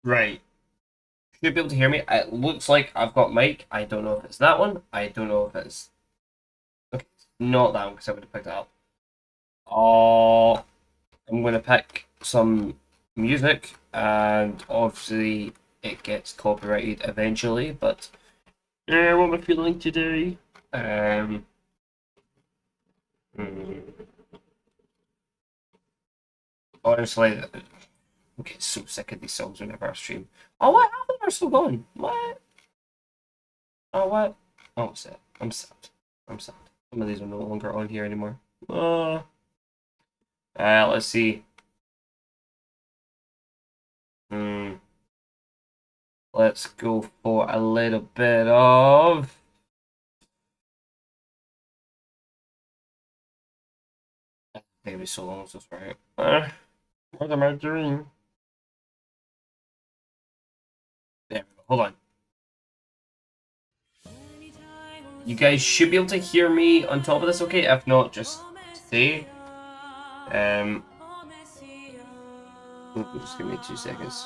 Right. Should be able to hear me. It looks like I've got mic. I don't know if it's that one. I don't know if it's okay. It's not that one because I would have picked it up. Oh, I'm gonna pick some music, and obviously it gets copyrighted eventually. But yeah, what am I feeling today? Um, hmm, honestly, I get so sick of these songs whenever I stream. Oh, what happened? They're still going. What? Oh, what? Oh, I'm sad. I'm sad. I'm sad. Some of these are no longer on here anymore. Let's see. Hmm. Let's go for a little bit of. Maybe so long as this right. What am I doing? There we go. Hold on. You guys should be able to hear me on top of this, okay? If not, just say. Um. Just give me 2 seconds.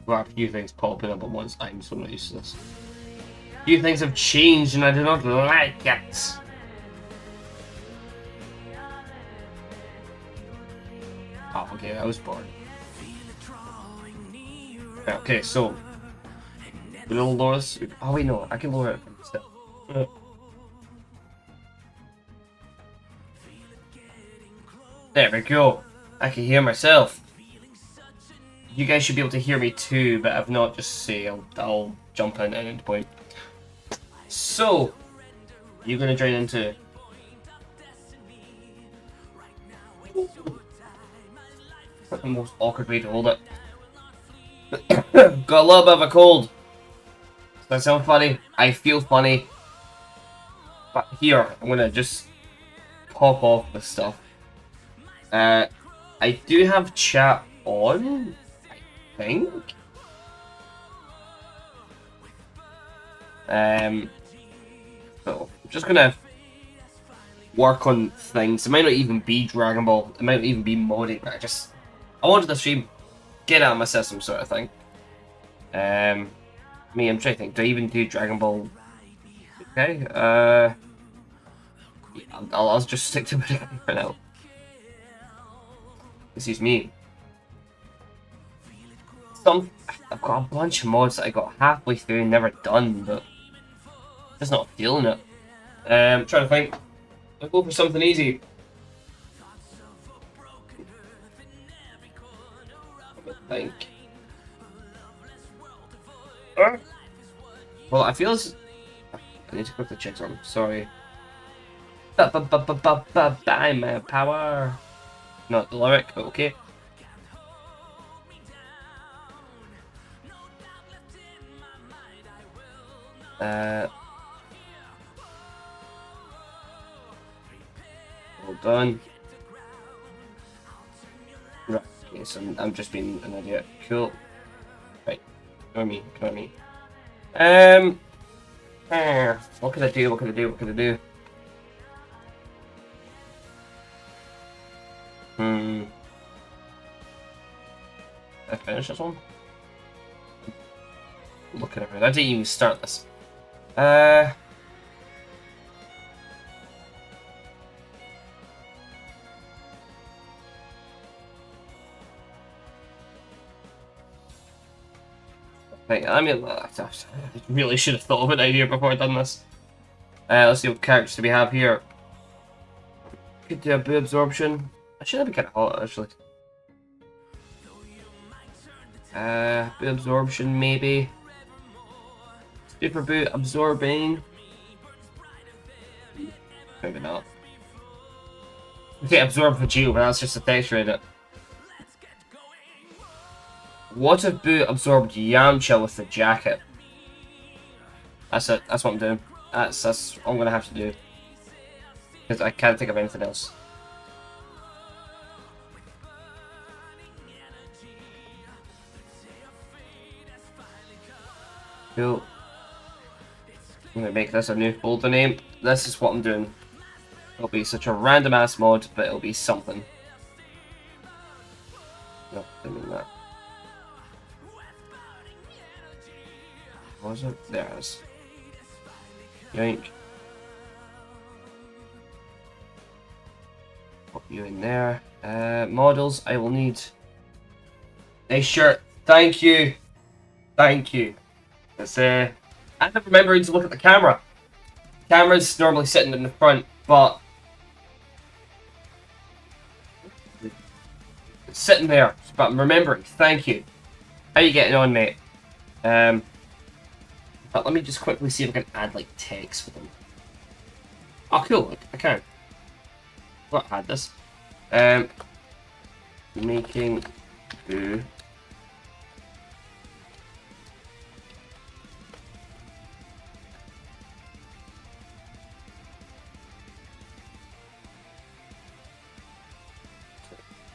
Well, a few things popping up at once. I'm so not used to this. A few things have changed and I do not like it. Oh, okay, I was bored. Okay, so a little lower this. Oh wait, no, I can lower it from still. There we go. I can hear myself. You guys should be able to hear me too, but if not, just say I'll jump in at any point. So, you're gonna join into. The most awkward way to hold it. Got a little bit of a cold. Does that sound funny? I feel funny. But here, I'm gonna just pop off the stuff. I do have chat on, I think. So I'm just gonna work on things. It might not even be Dragon Ball. It might not even be modding. I wanted to stream, get out of my system, sort of thing. I'm trying to think. Do I even do Dragon Ball? Okay. I'll just stick to it for now. This is me. I've got a bunch of mods that I got halfway through and never done, but just not feeling it. Trying to think. I'll go for something easy. Think. Well, I feel as I need to quickly check something. Sorry. I'm power. Not the lyric, but okay. Well done. Right, okay, so I'm just being an idiot. Cool. Right, ignore me, ignore me. What can I do? What can I do? What can I do? Did I finish this one? Look at everything. I didn't even start this. Right, I really should have thought of an idea before I done this. Let's see what characters do we have here. Could do a boo absorption. I should be kind of hot actually. Boo absorption maybe. Super boot absorbing. Maybe not. Okay, absorb for Geo, but that's just a texture in it. What if Boo absorbed Yamcha with the jacket? That's it. That's what I'm doing. That's what I'm gonna have to do. Because I can't think of anything else. Cool. I'm gonna make this a new folder name. This is what I'm doing. It'll be such a random ass mod, but it'll be something. No, didn't mean that. What was it? There it is. Yoink. Put you in there. Models, I will need a shirt. Thank you. Thank you. It's I'm never remembering to look at the camera. Camera's normally sitting in the front, but it's sitting there. But I'm remembering. Thank you. How you getting on, mate? But let me just quickly see if I can add like text for them. Oh, cool! Look, I can. What add this? Making boo.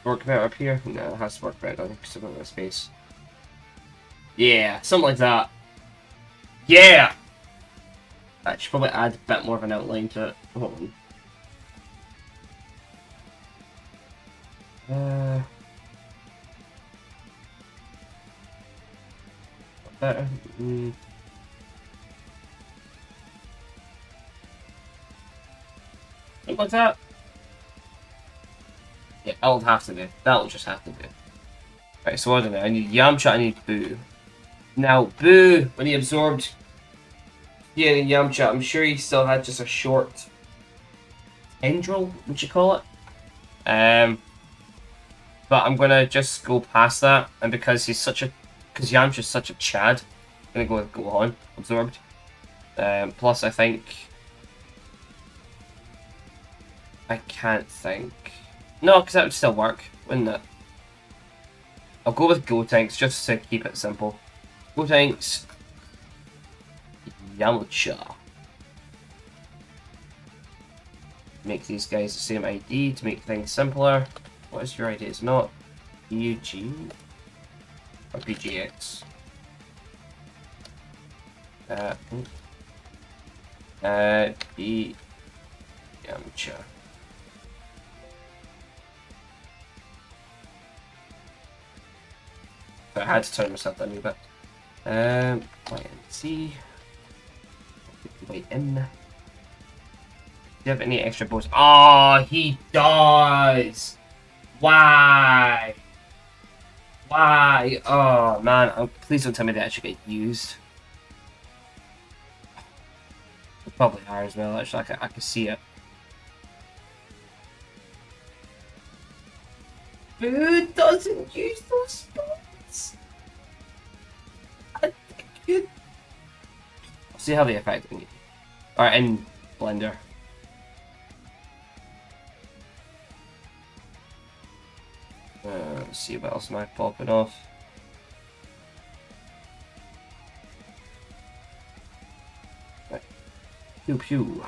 Work better up here? No, it has to work better, I think, because of the space. Yeah, something like that. Yeah! I should probably add a bit more of an outline to it. Hold on. Better. Something like that. Yeah, that'll have to do. That'll just have to do. Right, so I don't know. I need Yamcha, I need Boo. Now, Boo, when he absorbed Tien and Yamcha, I'm sure he still had just a short tendril, would you call it? But I'm gonna just go past that, and because Yamcha's such a Chad, I'm gonna go on, absorbed. Plus I think I can't think. No, because that would still work, wouldn't it? I'll go with Gotenks just to keep it simple. Gotenks, Yamcha. Make these guys the same ID to make things simpler. What is your ID? It's not UG or PGX. B Yamcha. So I had to turn myself down a bit. YNC. Wait in. Do you have any extra bows? Oh, he does! Why? Why? Oh, man. Oh, please don't tell me they actually get used. They probably are as well, actually. I can see it. Who doesn't use those spots? I'll see how they affect me. Alright, in Blender. Let's see what else am I popping off. Right. Pew pew.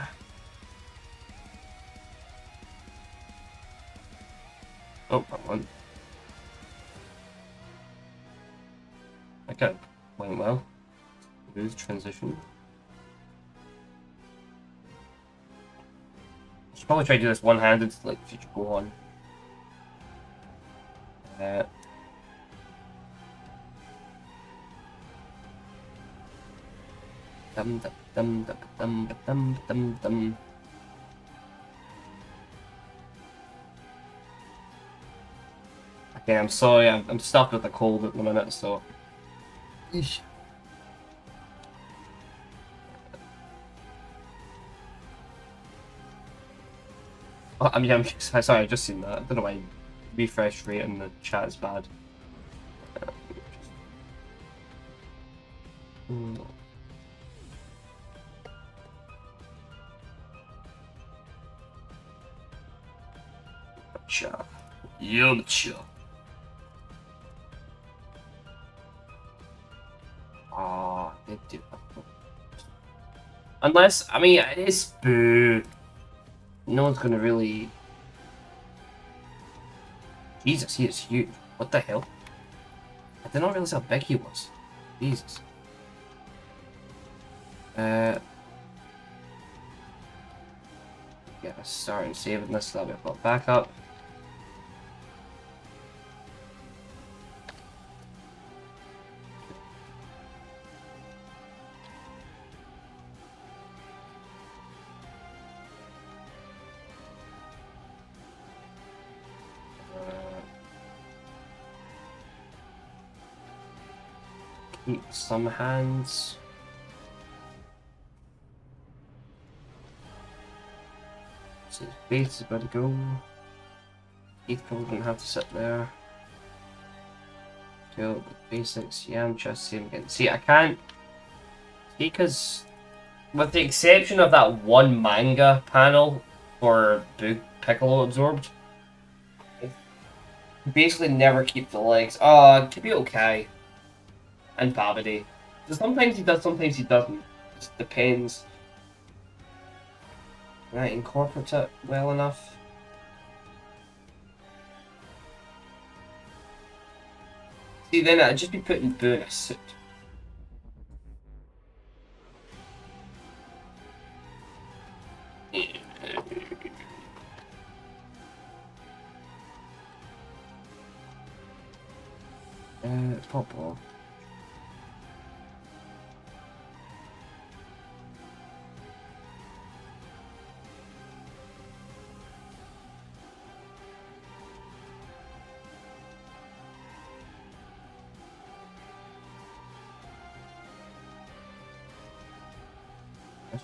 Oh, wrong one. Okay, went well. Smooth transition. I should probably try to do this one-handed to like future go on. Dum dum dum dum dum dum dum dum. Okay, I'm sorry, I'm stuck with a cold at the minute, so. Eesh. Oh, I'm sorry, I just seen that. I don't know why refresh rate in the chat is bad. Yamcha. Ah, they do. Unless, I mean, it is Boo. No one's gonna really. Jesus, he is huge. What the hell? I did not realize how big he was. Jesus. get a start and saving this so that we've got backup. Keep some hands. So his base is about to go. Keith probably didn't have to sit there. Do the basics. Yeah, I'm just seeing again. See, I can't. See, because with the exception of that one manga panel for Piccolo absorbed, I basically never keep the legs. Oh, it could be okay. And Babidi. So sometimes he does, sometimes he doesn't. It just depends. Can I incorporate it well enough? See, then I'd just be putting Boo in a suit. Pop.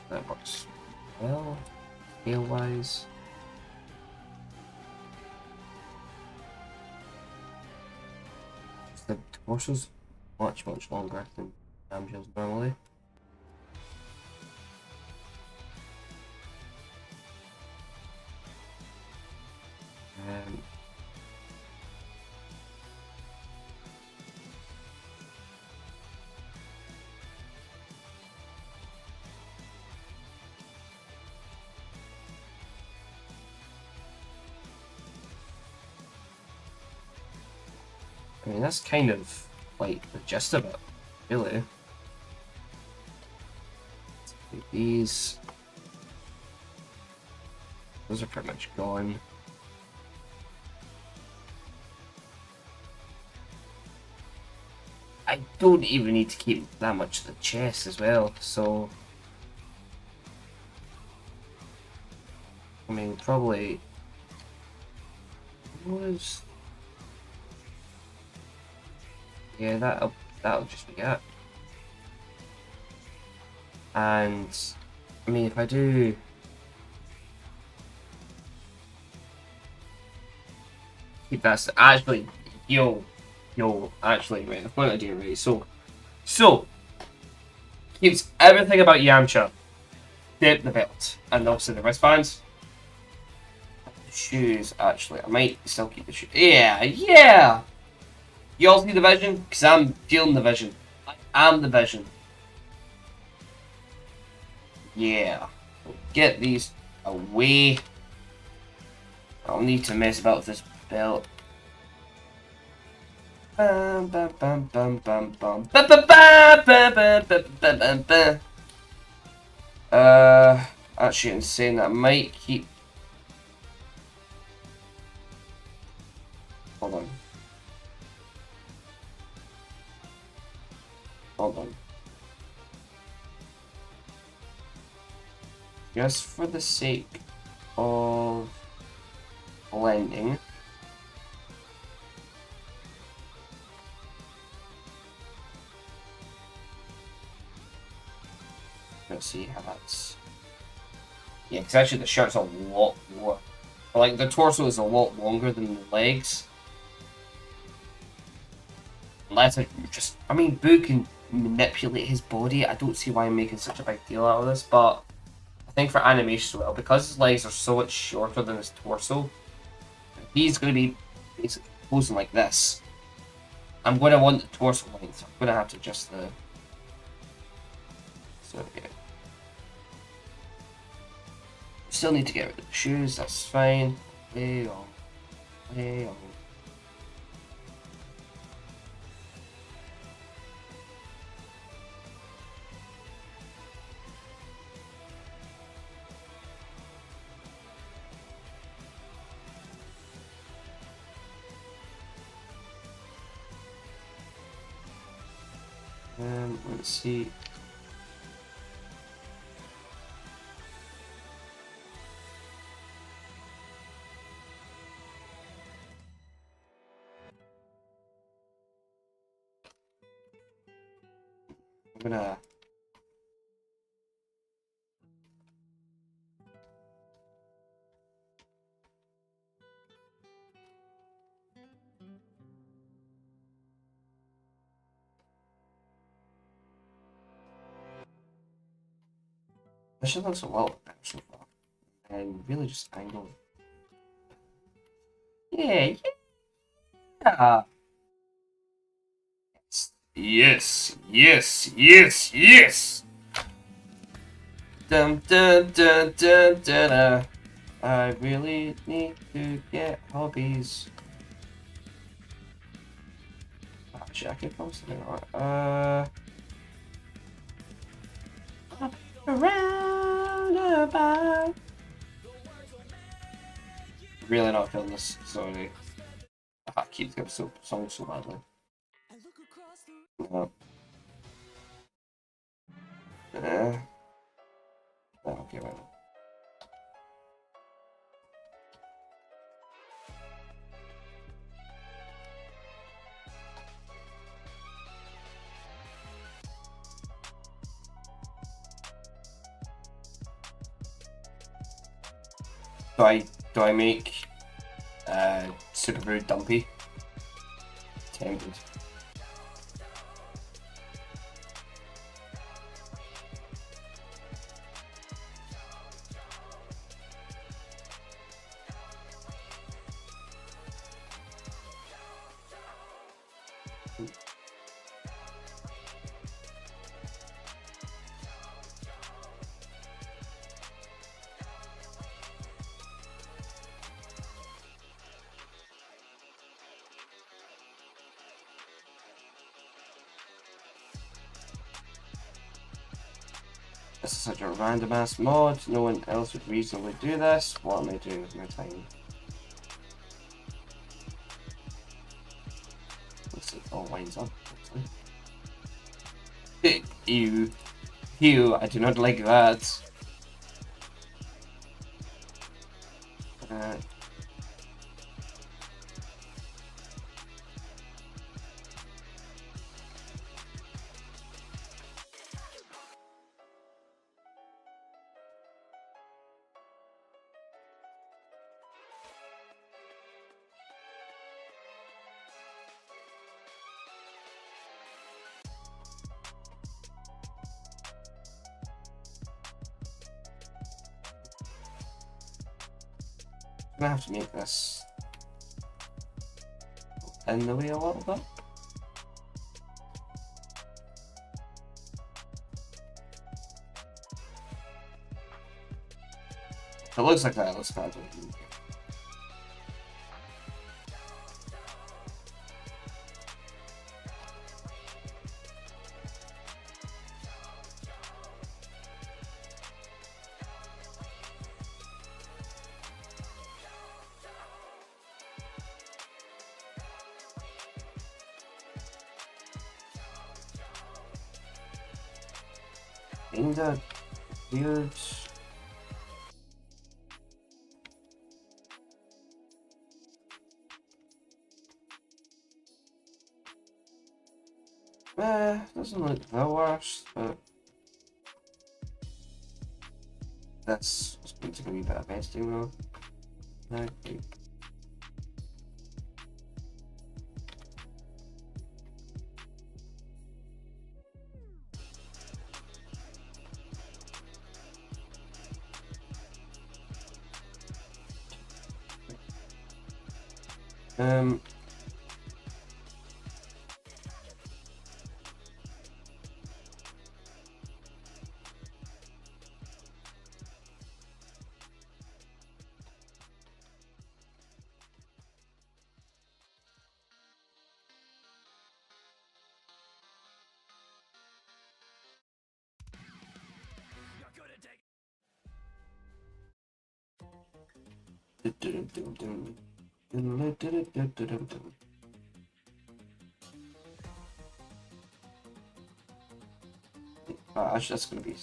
That works well, scale-wise. The torso's much longer than Amgel's normally. I mean, that's kind of like the gist of it, really. These. Those are pretty much gone. I don't even need to keep that much of the chest as well, so. I mean, probably. Was. Yeah, that'll just be it. And I mean, if I do keep that actually, actually, right, I've got an idea, right? So keeps everything about Yamcha, the belt, and also the wristbands. Shoes, actually, I might still keep the shoes. Yeah. You all see the vision? Because I'm feeling the vision. I am the vision. Yeah. Get these away. I'll need to mess about with this belt. Bum, bum, bum, bum, bum, bum. Ba, ba, ba, ba, ba, ba, ba, ba, ba. Actually, in saying that, I might keep. Hold on. Just for the sake of blending. Let's see how that's. Yeah, because actually the shirt's a lot more. Like, the torso is a lot longer than the legs. Unless I mean, Boo can manipulate his body. I don't see why I'm making such a big deal out of this, but I think for animation as well, because his legs are so much shorter than his torso, he's going to be basically posing like this. I'm going to want the torso length, so I'm going to have to adjust the. So, yeah. Still need to get rid of the shoes, that's fine. Play on. Let's see. I'm gonna. This should look so well so far. And really just angle. Yeah, yeah. Yes, yes, yes, yes. Dun dun dun dun dun. I really need to get hobbies. Actually, I could post something on. Around about. Really not feeling this. Sorry. I keep the song so badly. No. Okay, right. Do I make Super Rude Dumpy? Tempted. This is such a random ass mod. No one else would reasonably do this. What am I doing with my time? Let's see. It all winds up. Ew. Ew, I do not like that. Uh, I'm gonna have to make this in the way a little bit. If it looks like that, let's try it. Kinda weird. Doesn't look the worst, but that's going to be a bit of editing though. Okay. Um. Actually, that's gonna be.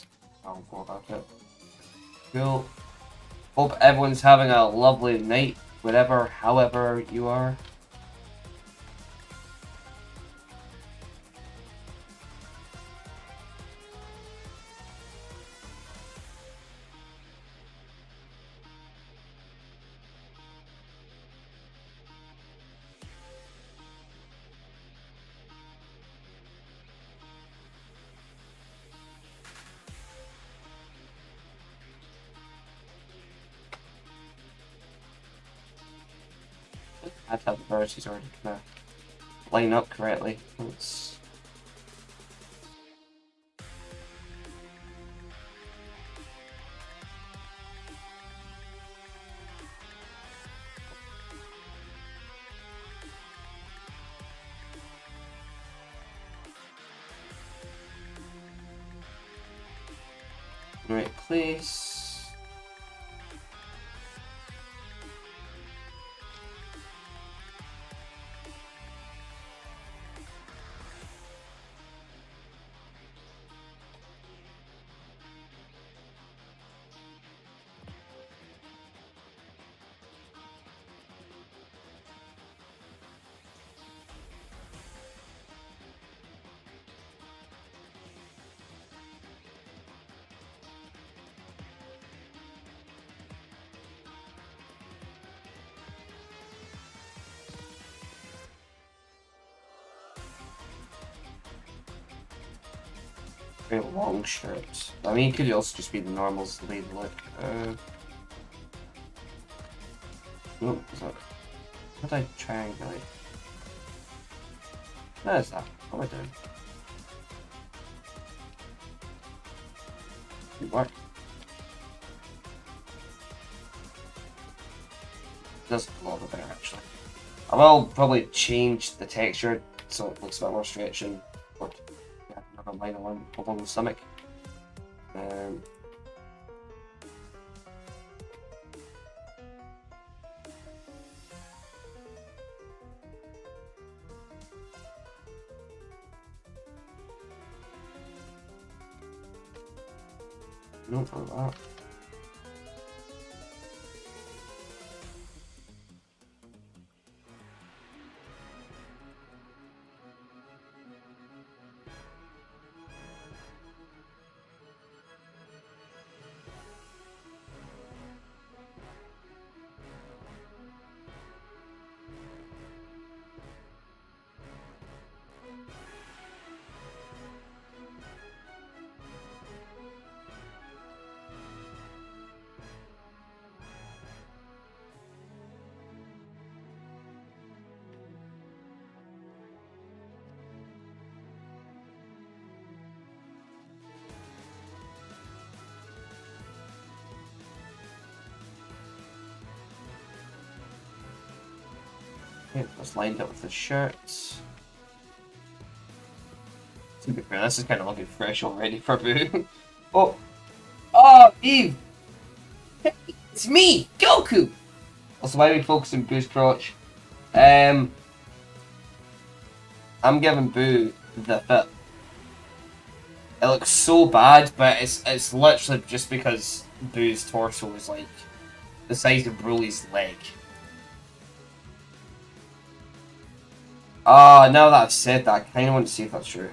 I'll go about it. Cool. Hope everyone's having a lovely night, whatever, however you are. I had to have the verses already kind of line up correctly. Let's... Right place. Very long shirts. I mean, it could also just be the normals, the way they look. Nope, is that... How did I triangulate? What is that? What am I doing? What? It does look a lot better, actually. I will probably change the texture so it looks a bit more stretching. Or yeah, another line along the stomach. No, for that. Okay, that's lined up with the shirts. To be fair, this is kind of looking fresh already for Boo. Oh! Oh, Eve! It's me, Goku! Also, why are we focusing Boo's crotch? I'm giving Boo the fit. It looks so bad, but it's literally just because Boo's torso is like the size of Broly's leg. Ah, now that I've said that, I kind of want to see if that's true.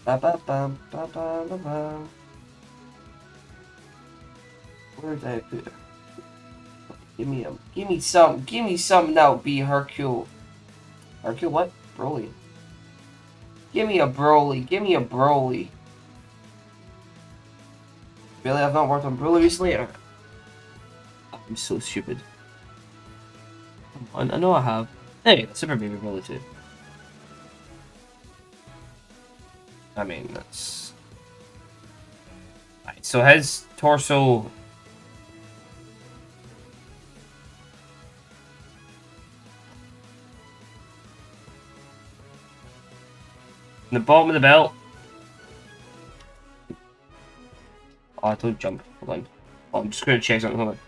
Ba-ba-bum, ba-ba-ba-bum. Where did I put it? Give me something now, be Hercule. Hercule what? Broly. Give me a Broly. Really, I've not worked on Broly recently? I'm so stupid. Come on, I know I have. Hey, Super Baby Broly too. I mean, that's... Right, so his torso... In the bottom of the belt. Oh, don't jump. Hold on. Oh, I'm just going to check something. Hold on.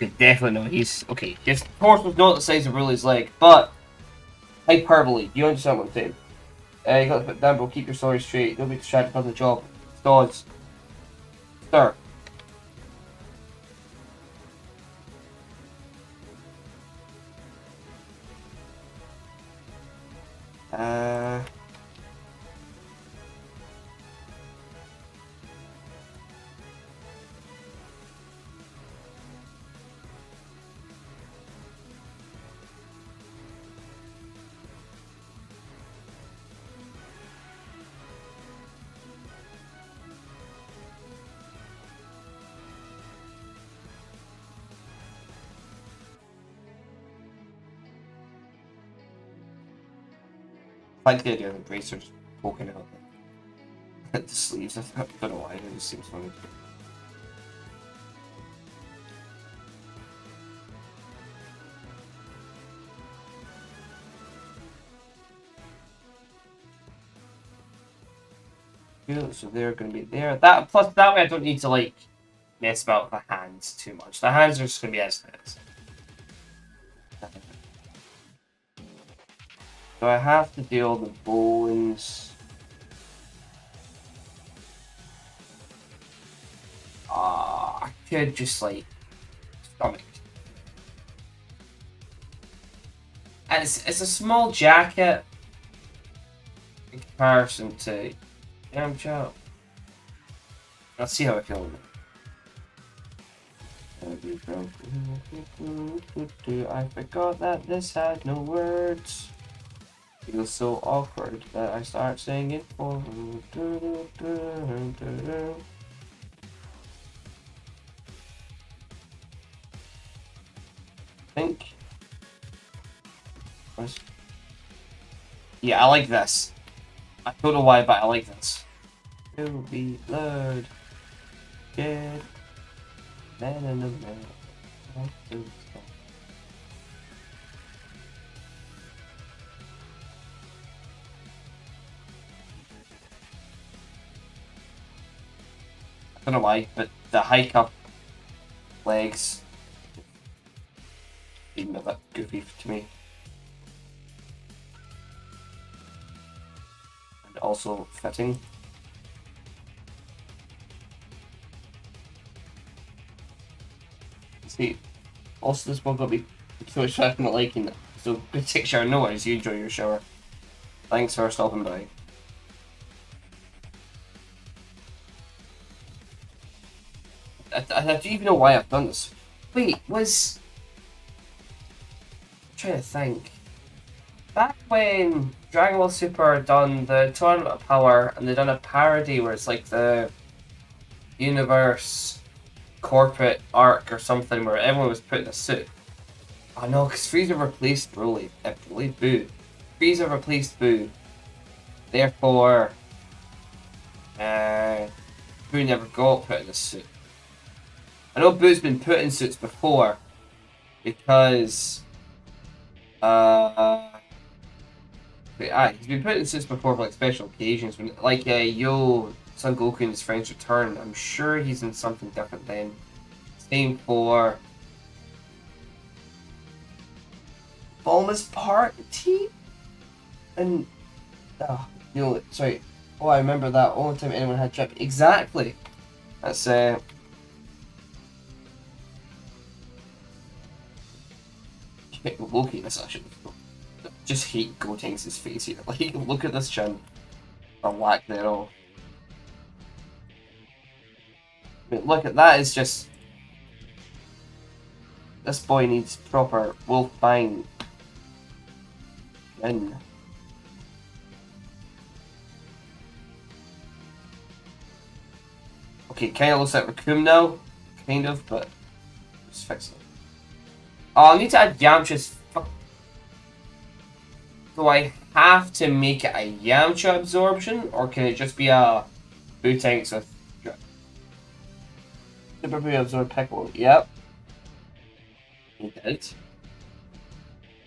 Okay, definitely no. He's okay. His torso's not the size of Ruli's leg, but hyperbole. Do you understand what I'm saying? You got to put down, bro. Keep your story straight. Don't be distracted from the job. Dodge. Sir. Uh. I like the idea of the bracers poking out the sleeves. I don't know why. It just seems funny. So they're going to be there. That plus that way I don't need to like mess about with the hands too much. The hands are just going to be as it is. So I have to deal the bones. I could just like stomach. And it's a small jacket in comparison to Yamcha. Let's see how I feel in it. I forgot that this had no words. It feels so awkward that I start singing for. Think. Yeah, I like this. I don't know why, but I like this. It will be blood. Get man in the man. I don't know why, but the hike up legs seem a bit goofy to me. And also fitting. See, also this one got me so much not liking it. So good take shower. No worries, you enjoy your shower. Thanks for stopping by. I don't even know why I've done this. Wait, was... I'm trying to think. Back when Dragon Ball Super done the Tournament of Power and they done a parody where it's like the universe corporate arc or something where everyone was put in a suit. Oh no, because Frieza replaced Broly. Boo. Frieza replaced Boo. Therefore, Boo never got put in a suit. I know Boo's been put in suits before because he's been put in suits before for like special occasions when like Son Goku and his friends return. I'm sure he's in something different then. Same for Bulma's party and sorry. Oh, I remember that only time anyone had trip. Exactly. That's Loki, this actually just hate Gotenks' face here. Like, look at this chin. Or lack thereof. I mean, look at that, is just... This boy needs proper wolf fang. Chin. Okay, kind of looks like Raccoon now. Kind of, but... Just fix it. Oh, I need to add Yamcha's... Do I have to make it a Yamcha absorption, or can it just be a Bootanks with Super Boo absorb Piccolo? Yep. He did.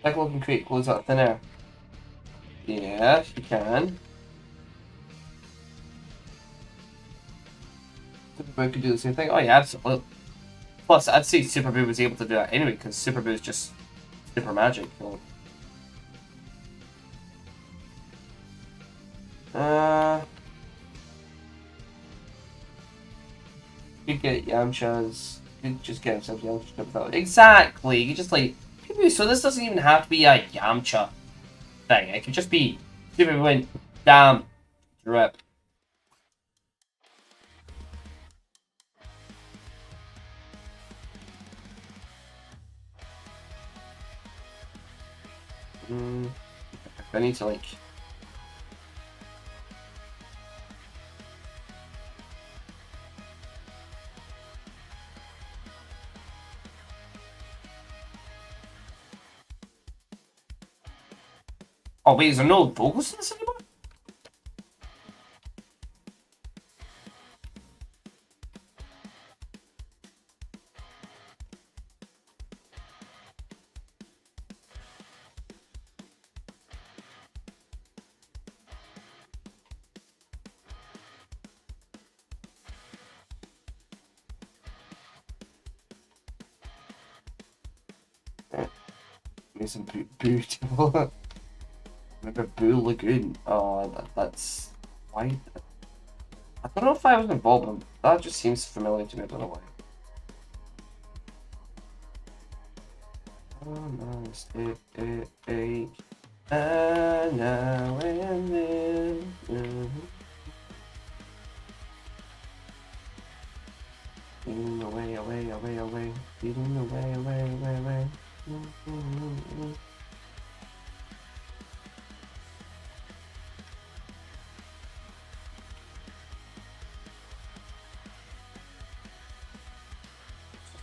Piccolo can create clothes out of thin air. Yeah, she can. Super Boo could do the same thing. Oh yeah, absolutely. Plus, I'd say Super Boo was able to do that anyway, because Super Boo is just super magic. So. You get Yamcha's. You just get himself Yamcha without. Exactly! You just like. So this doesn't even have to be a Yamcha thing. It could just be Super Boo went, damn, drip. I need to like. Oh wait, is there no vocals in this anymore? It's beautiful. Remember Boo Lagoon? Oh, that's why. I don't know if I was involved, but that just seems familiar to me. I don't know why. Oh no, stay, now and then. Feeding away, away, away, away. Feeding away, away, away, away.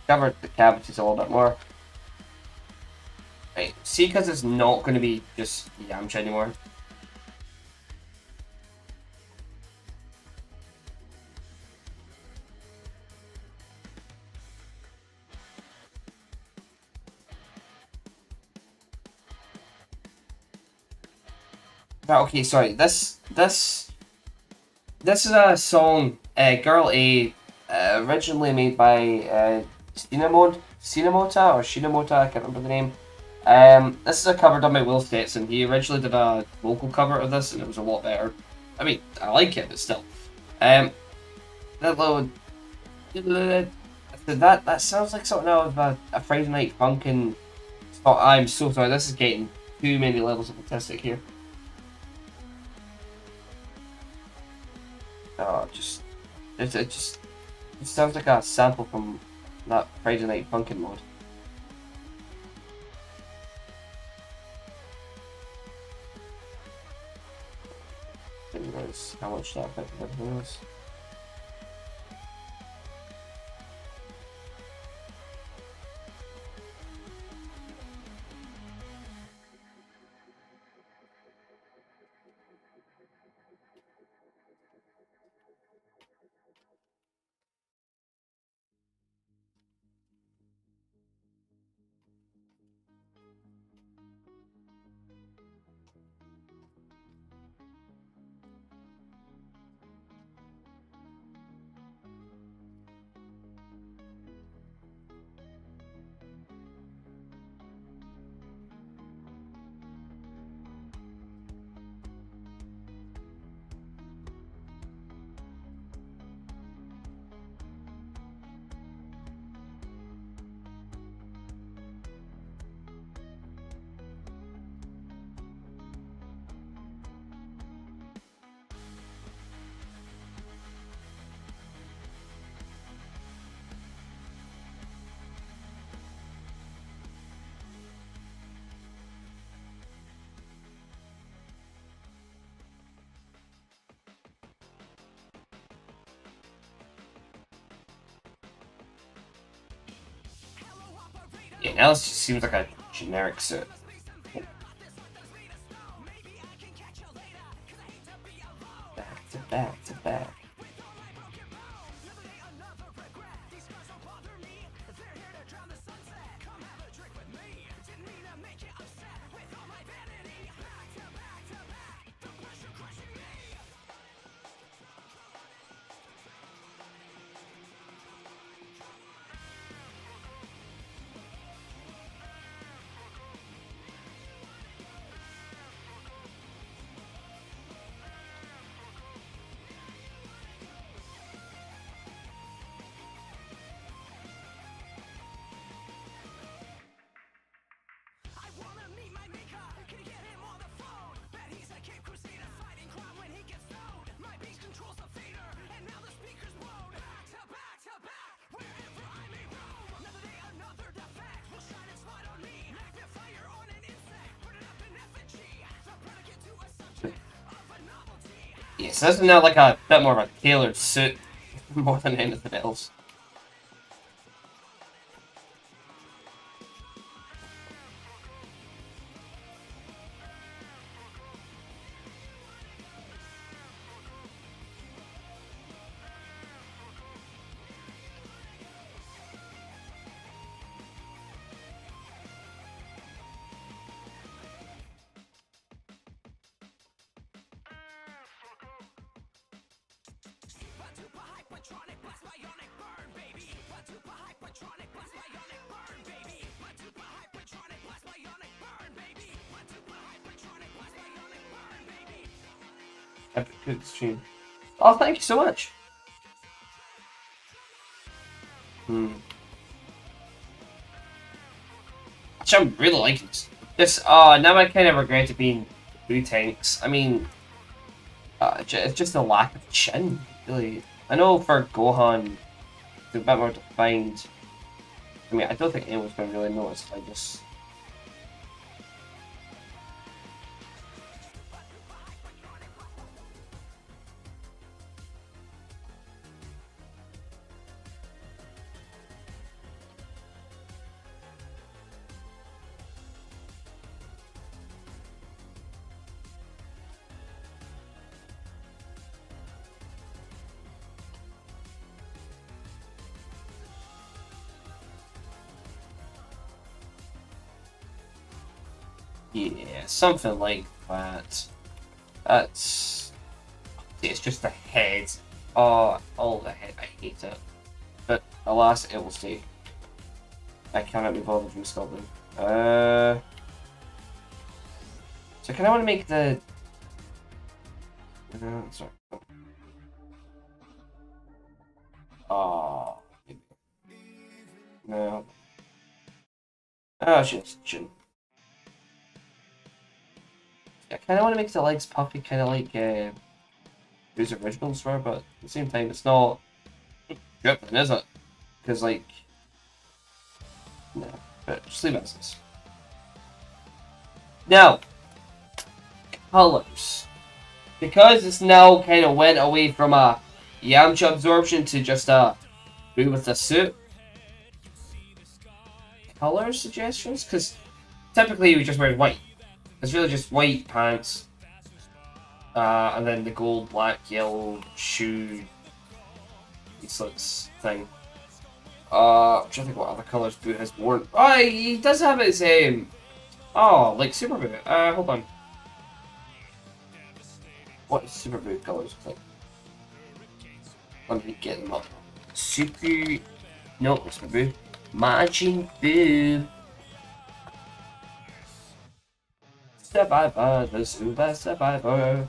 Covered the cavities a little bit more. Right, see, because it's not going to be just Yamcha anymore. Okay, sorry. This is a song, Girl A, originally made by Cinemota or Shinemota, I can't remember the name. This is a cover done by Will Stetson. He originally did a vocal cover of this, and it was a lot better. I mean, I like it, but still. That little, that sounds like something out of a Friday Night Funkin'. Oh, I'm so sorry. This is getting too many levels of autistic here. Oh, it sounds like a sample from that Friday Night Funkin' mod. Didn't realize how much that affected was. Yeah, now this just seems like a generic set. Back to back to back. Yeah, so this is now like a bit more of a tailored suit more than anything else. Epic good stream. Oh, thank you so much. Actually, I'm really liking this. Now I kind of regret it being blue tanks. I mean, it's just a lack of chin, really. I know for Gohan, it's a bit more defined. I mean, I don't think anyone's going to really notice if I just... Yeah, something like that. That's... It's just the head. Oh, the head. I hate it. But alas, it will stay. I cannot be bothered from Scotland. So I kind of want to make the... sorry. Oh, no. Oh, shouldn't. I kind of want to make the legs puffy, kind of like those originals were, but at the same time, it's not dripping, is it? Because, like, no. But just leave it as this. Now, colors. Because it's now kind of went away from a Yamcha absorption to just a blue with a suit. Color suggestions? Because typically we just wear white. It's really just white pants. And then the gold, black, yellow shoe bracelets thing. I'm trying to think what other colours Boo has worn. Oh, he does have his oh, like Super Boo. Hold on. What is Super Boo colours like? Let me get them up. Super... No, Super Boo. Majin Boo. Survivor, the Super Survivor.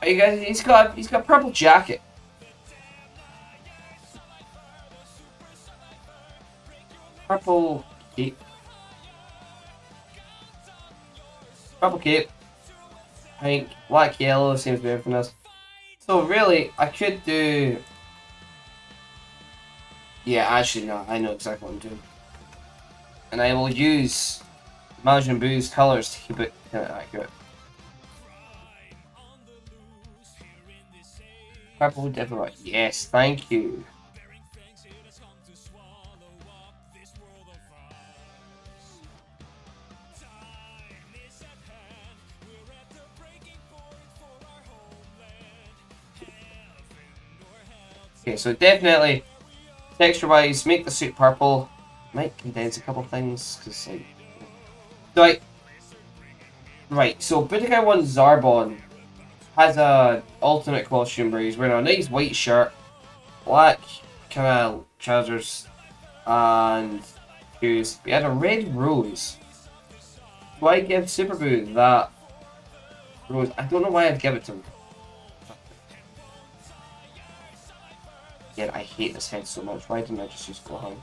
Are you guys? He's got purple jacket. Purple cape. Purple cape. Pink, black, yellow, seems to be everything else. So really, I could do... Yeah, actually no, I know exactly what I'm doing. And I will use Majin Buu's colours to keep it kind of accurate. Purple Devil, yes, thank you. Okay, so definitely, texture-wise, make the suit purple. Might condense a couple things, because like... So, right, so Budokai 1 Zarbon has a alternate costume where he's wearing a nice white shirt, black kind of trousers, and shoes. He had a red rose. Do I give Super Boo that rose? I don't know why I'd give it to him. Yeah, I hate this head so much. Why didn't I just use Gohan?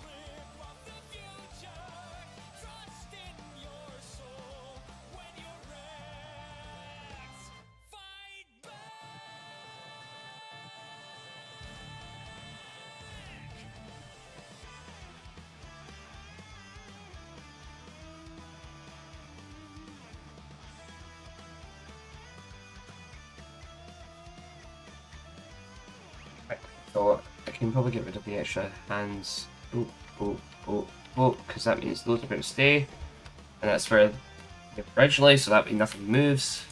So I can probably get rid of the extra hands. Oh, oh, oh, oh, because that means those are going to stay. And that's where they were originally, so that means nothing moves.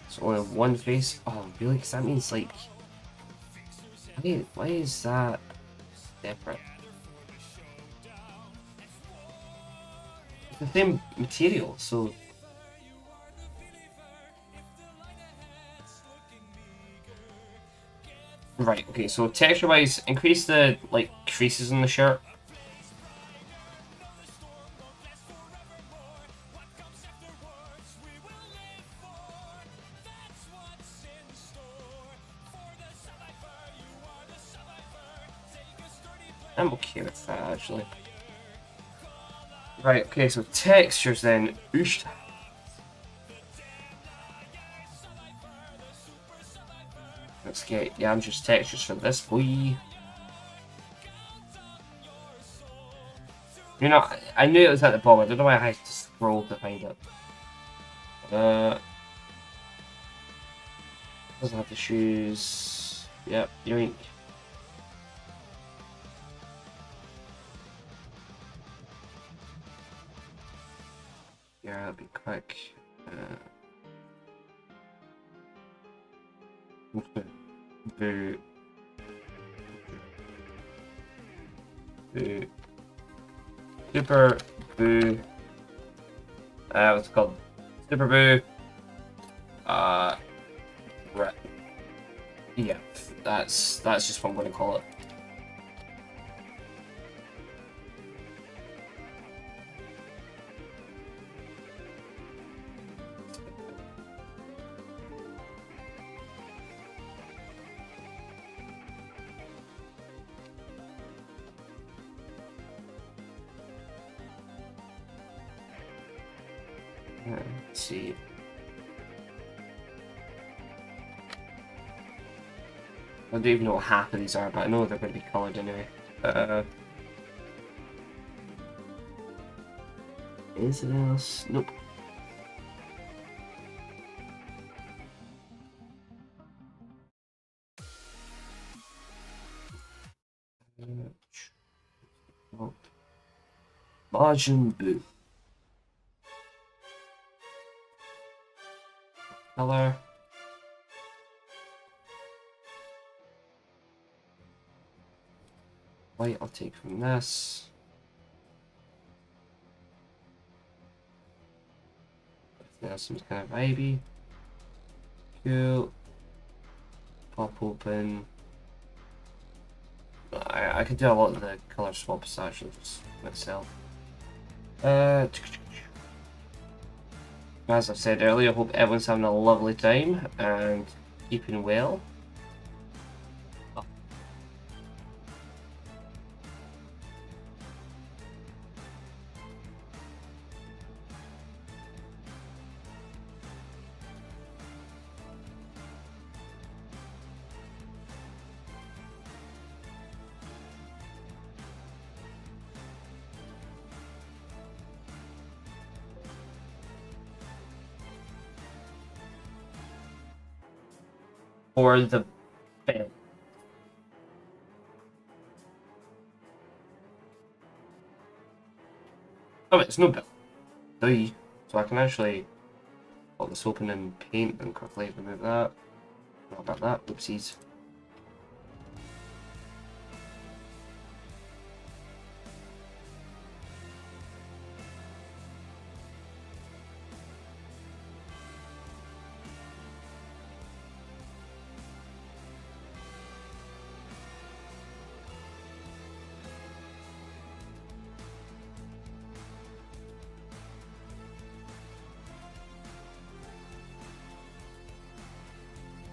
So only one face. Oh, really? Because that means, like... Why is that separate? It's the same material, so... Right, okay, so texture-wise, increase the, like, creases in the shirt. I'm okay with that, actually. Right, okay, so textures then. Oosh. Let's get Yamcha's textures for this boy. You know, I knew it was at the bottom. I don't know why I had to scroll to find it. Doesn't have the shoes. Yep, yoink. Yeah, that'll be quick. Boo. Boo. Super Boo. What's it called? Super Boo. Right. Yeah, that's just what I'm going to call it. Let's see. I don't even know what half of these are, but I know they're going to be coloured anyway. Anything else? Nope. Oh. Margin Boo. Color. White I'll take from this. That seems kind of vibey. Cool. Pop open. I could do a lot of the colour swaps actually just myself. As I said earlier, I hope everyone's having a lovely time and keeping well. For the belt. Oh, it's no belt. So I can actually pop this open and paint and quickly remove that. Not about that. Oopsies.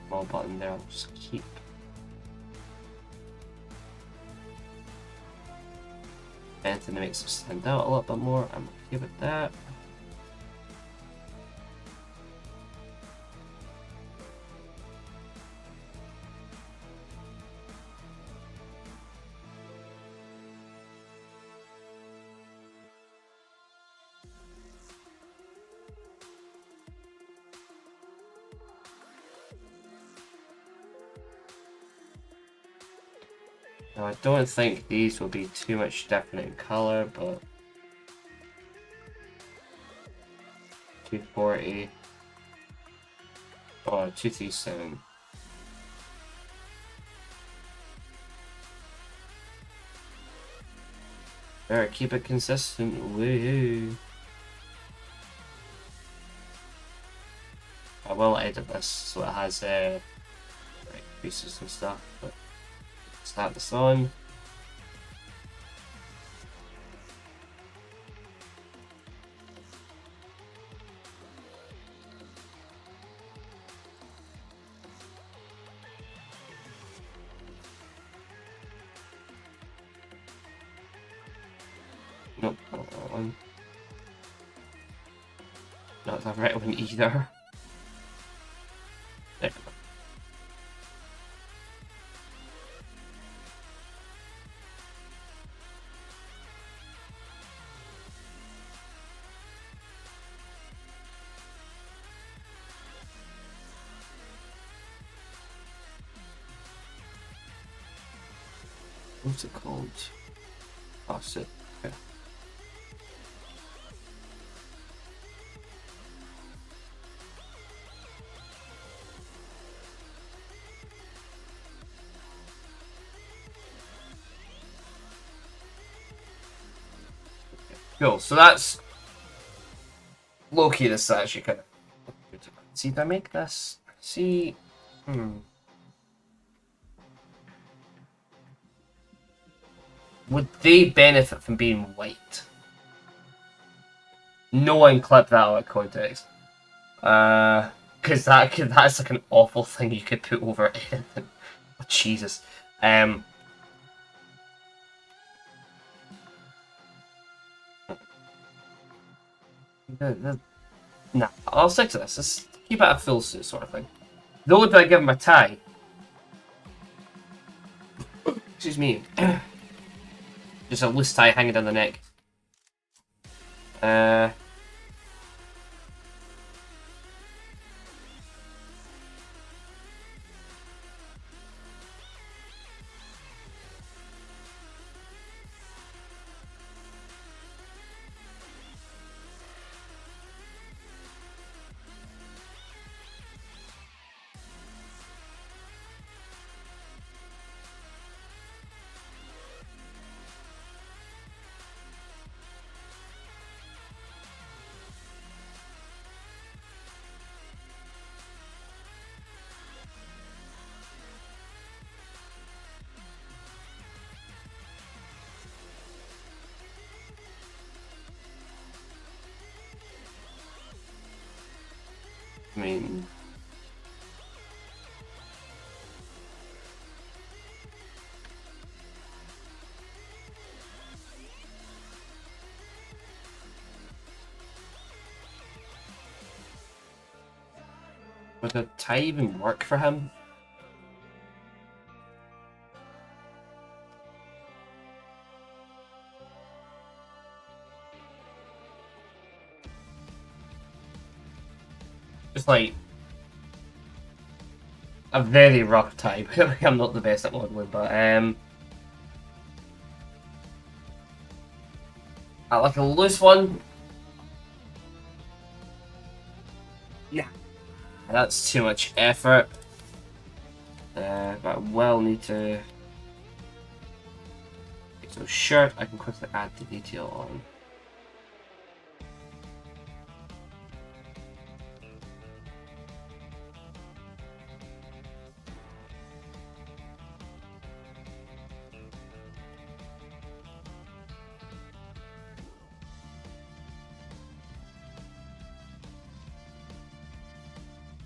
Small button there. I'll just keep. Anything that makes it stand out a little bit more. I'm okay with that. Now, I don't think these will be too much different in color, but 240. Oh, 237. Better keep it consistent. Woohoo. I will edit this so it has right pieces and stuff, but start this on. Nope, not that one. Not the right one either. There we go. What's it called? Oh, shit. Okay. Cool, so that's low-key. This is actually kind of good. See, if I make this, see, would they benefit from being white? No one clip that out of context. Because that's like an awful thing you could put over anything. Oh, Jesus. Nah, I'll stick to this. Let's keep it a full suit sort of thing. Though, do I give him a tie? Excuse me. Just a loose tie hanging down the neck. I mean, would the tie even work for him? Just like a very rough tie. I'm not the best at modeling, but I like a loose one. Yeah, that's too much effort. But I will need to. So shirt, I can quickly add the detail on.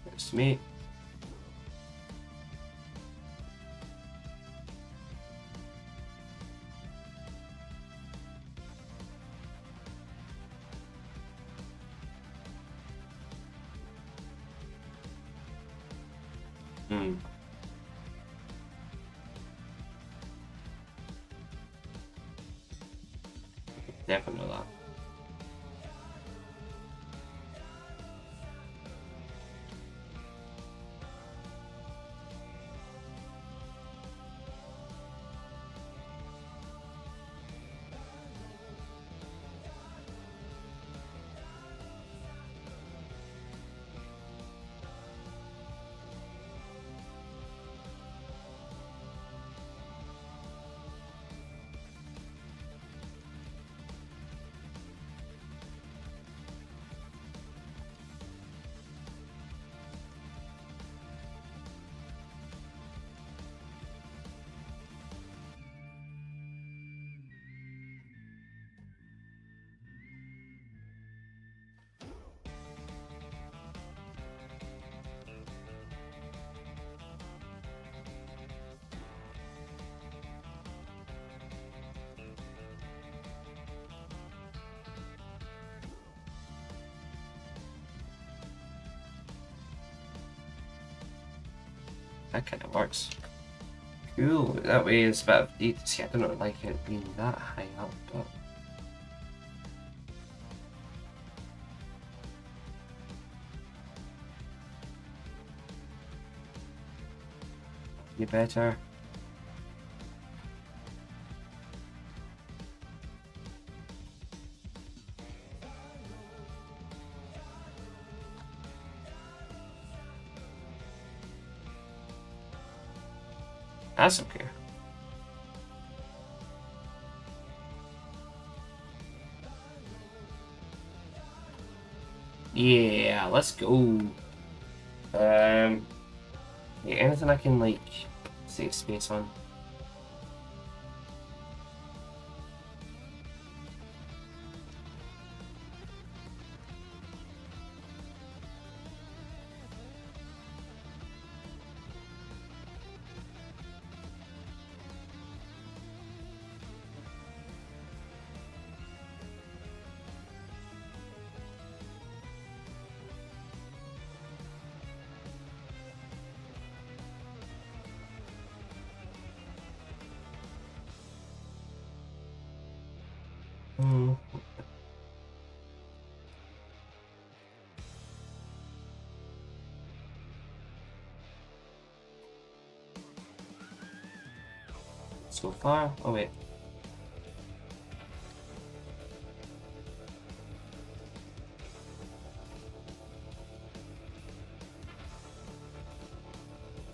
That's me. Definitely that. That kind of works. Cool. That way it's a bit of detail. See, I don't like it being that high up, but you better. That's okay. Yeah, let's go. Yeah, anything I can like save space on. Hmm. So far. Oh wait.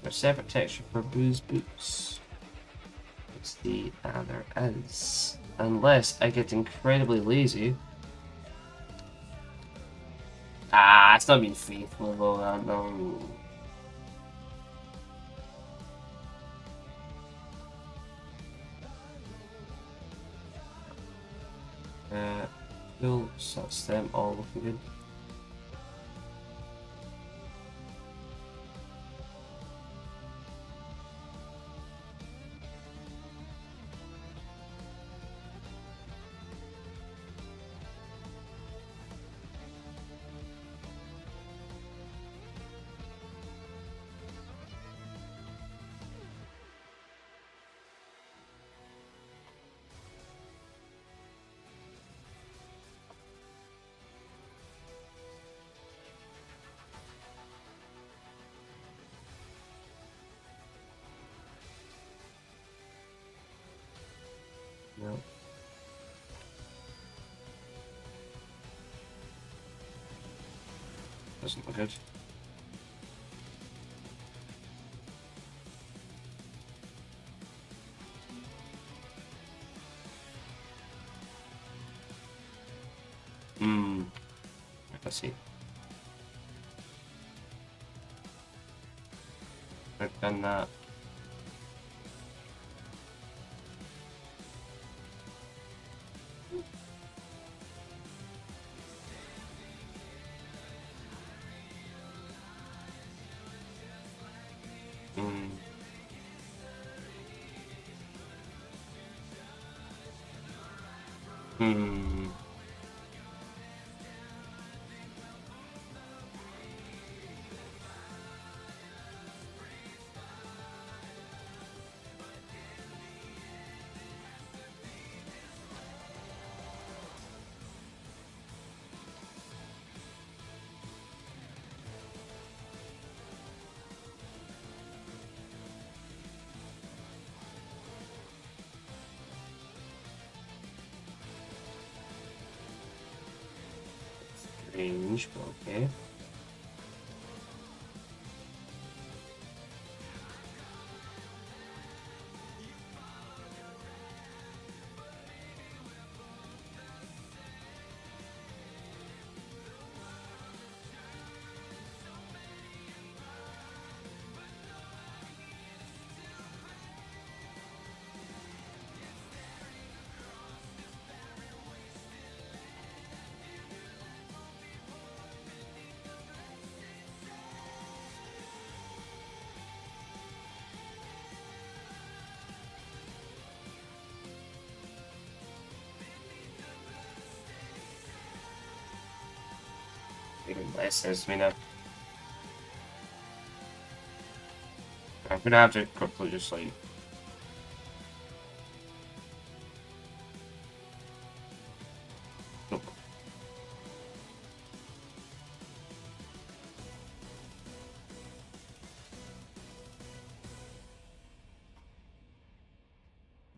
There's separate texture for booze boots. Let's see. Ah, there is. Unless I get incredibly lazy. Ah, it's not being faithful though. No. Cool. So that's them all looking good. No. Doesn't look good. Hmm. Let's see. I've done that. Hmm. Hmm. Strange, but okay. Even less sense to me now. I'm gonna have to quickly just like. Nope.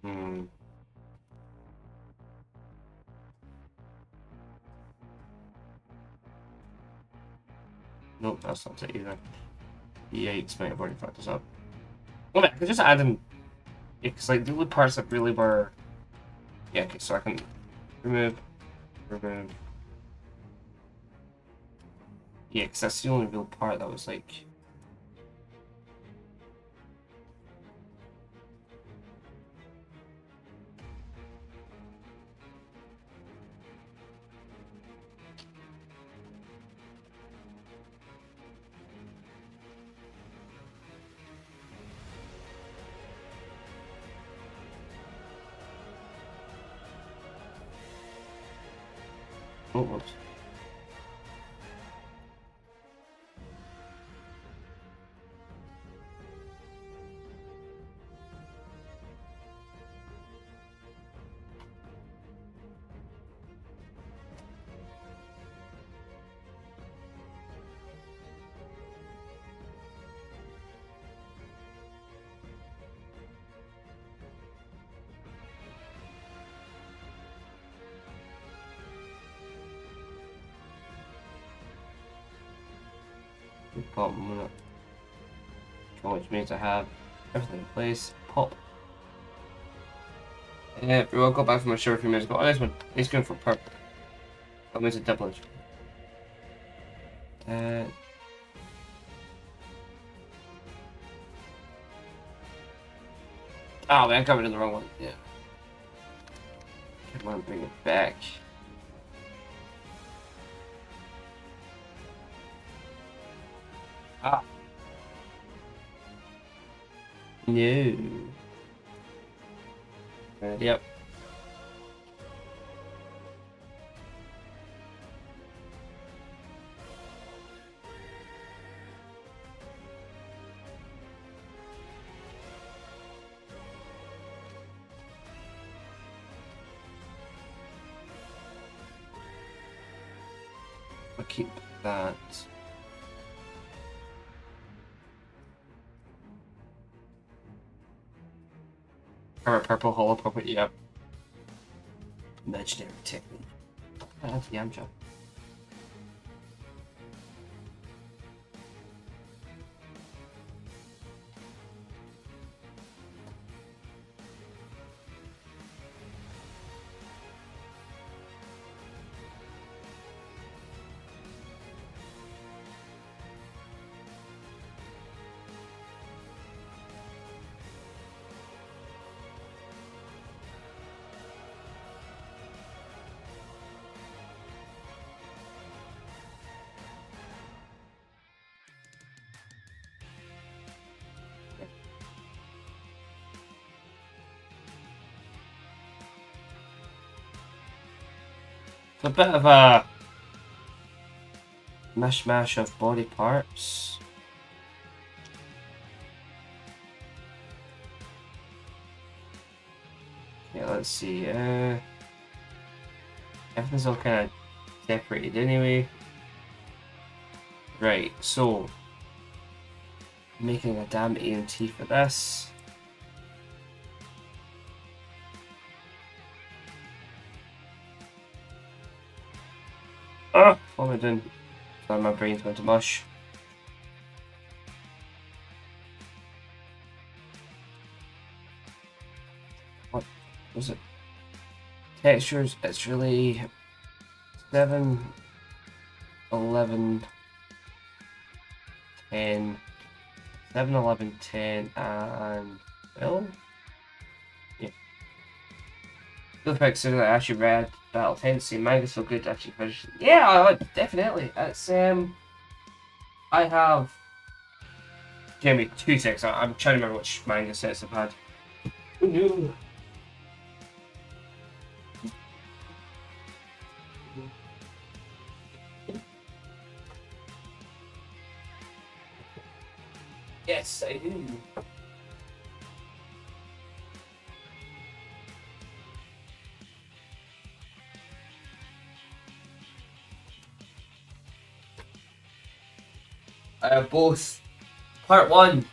Hmm. Nope, that's not it either. E8 might have already fucked us up. Well, I could just add in. Because like the only parts that really were. Yeah, okay, so I can remove. Yeah, because that's the only real part that was like. Oh, whoops. Pop, which means I have everything in place. Pop. I'll go back from my shirt a few minutes ago. Oh, this one. He's going for purple. That means a double edge. Oh man, I covered in the wrong one. Yeah. Come on, bring it back. Ah. No. Yep. I'll keep that. Alright, purple, hollow purple, yep. Imaginary technique. Oh, that's Yamcha. It's a bit of a mishmash of body parts. Yeah, let's see. Everything's all kind of separated anyway. Right, so making a damn AMT for this. Ah, what am I doing? Sorry, my brain's going to mush. What was it? Textures, it's really 7, 11, 10, 7, 11, 10, and 12? Yeah. The effects that I actually read Battle Tendency manga so good to actually finish. Yeah, definitely. It's I have. Give me 2 seconds. I'm trying to remember which manga sets I've had. No. Yes, I do. Both part 1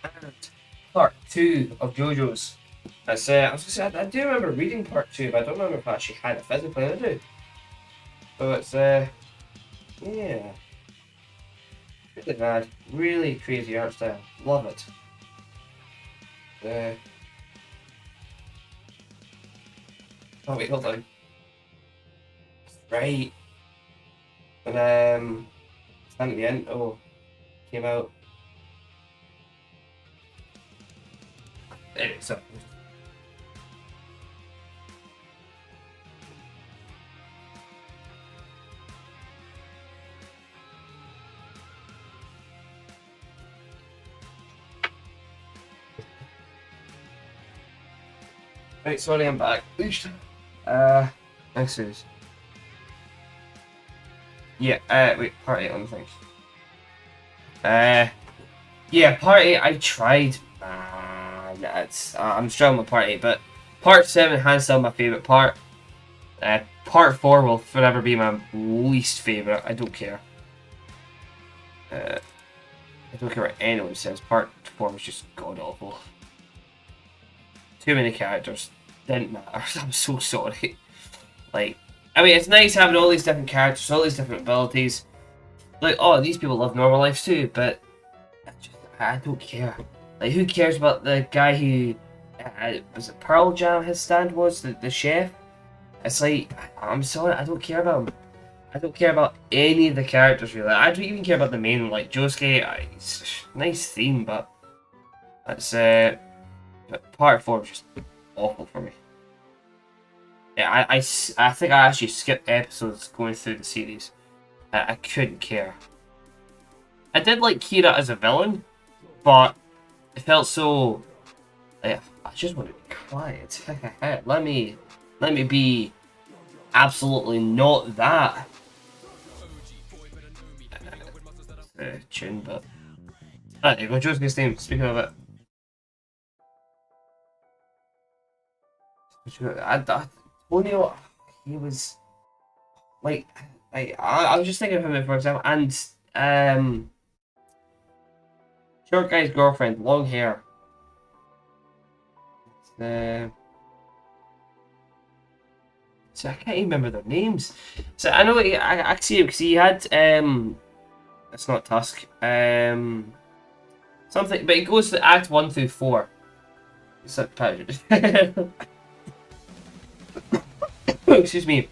and part 2 of JoJo's. That's I was gonna say I do remember reading part 2, but I don't remember if I actually had it physically. I do. So it's yeah, really bad, really crazy art style. Love it. Uh, oh wait, hold on. Right. And Stand at the end. Oh, came out. Anyway, so. Right, sorry, I'm back. Next is. Yeah, wait, part 8 on the thing. Yeah, part 8 I tried. Nah, I'm struggling with part 8, but part 7 hands down my favourite part. Part 4 will forever be my least favourite. I don't care. I don't care what anyone says. Part 4 was just god awful. Too many characters. Didn't matter. I'm so sorry. Like, I mean, it's nice having all these different characters, all these different abilities. Like, oh, these people live normal lives too, but I don't care. Like, who cares about the guy who was it Pearl Jam? His stand was the chef. It's like, I'm sorry, I don't care about him. I don't care about any of the characters really. I don't even care about the main, like Josuke. It's a nice theme, but that's but part 4 was just awful for me. Yeah, I think I actually skipped episodes going through the series. I couldn't care. I did like Kira as a villain, but it felt so. I just want to be quiet. Let me be absolutely not that. Tune, but there you go. Josuke's name. Speaking of it, Tonio, he was like, I was just thinking of him for example, and short guy's girlfriend, long hair. So I can't even remember their names. So I know I see him because he had it's not Tusk something, but it goes to Act 1 through 4. It's like excuse me.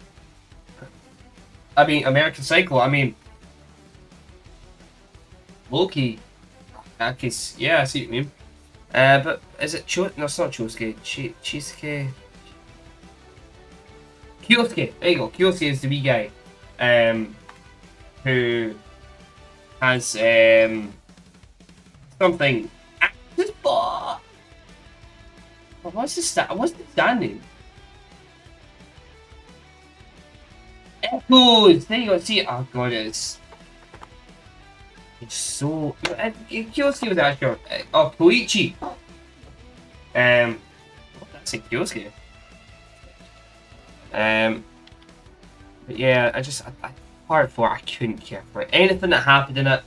I mean American Psycho. I mean Loki. Yeah, I see what you mean. But is it No, it's not Chosuke. Chisuke. Kyosuke. There you go. Kyosuke is the wee guy, who has something. What's the standing? Echoes. There you go. See, oh god, it's so. Kyosuke was actually. Oh, Koichi. That's a Kyosuke. But yeah, part 4, I couldn't care for it. Anything that happened in it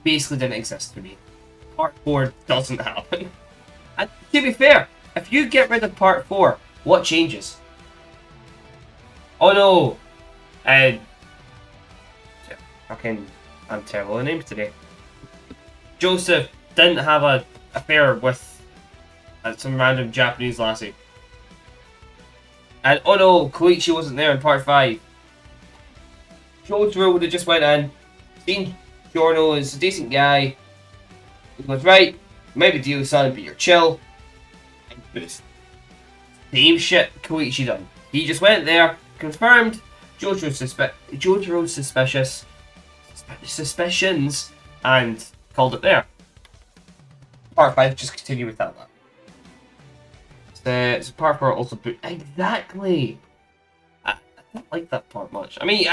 basically didn't exist for me. Part 4 doesn't happen. And to be fair, if you get rid of part 4, what changes? Oh no! I'm terrible with names today. Joseph didn't have an affair with some random Japanese lassie. And oh no, Koichi wasn't there in part 5. Jotaro would have just went in, seen Giorno is a decent guy. He goes, right, maybe deal son, but you're chill. Same shit Koichi done. He just went there, confirmed Jotaro's suspicions, and called it there. Part 5, just continue with that. So part 4 also exactly. I don't like that part much. I mean,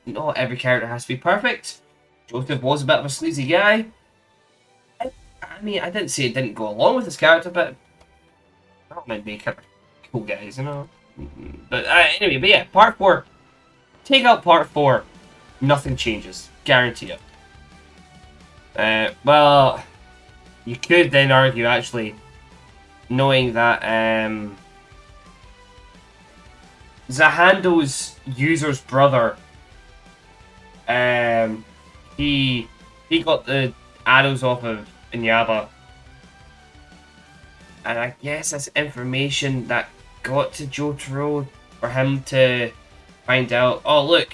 not every character has to be perfect. Joseph was a bit of a sleazy guy. I mean, I didn't say it didn't go along with his character, but that might be kind of cool guys, you know. But anyway, but yeah, part 4. Take out part 4. Nothing changes. Guarantee it. Well, you could then argue, actually, knowing that Zahando's user's brother, he got the arrows off of Inyaba, and I guess that's information that got to Jotaro for him to find out. Oh look,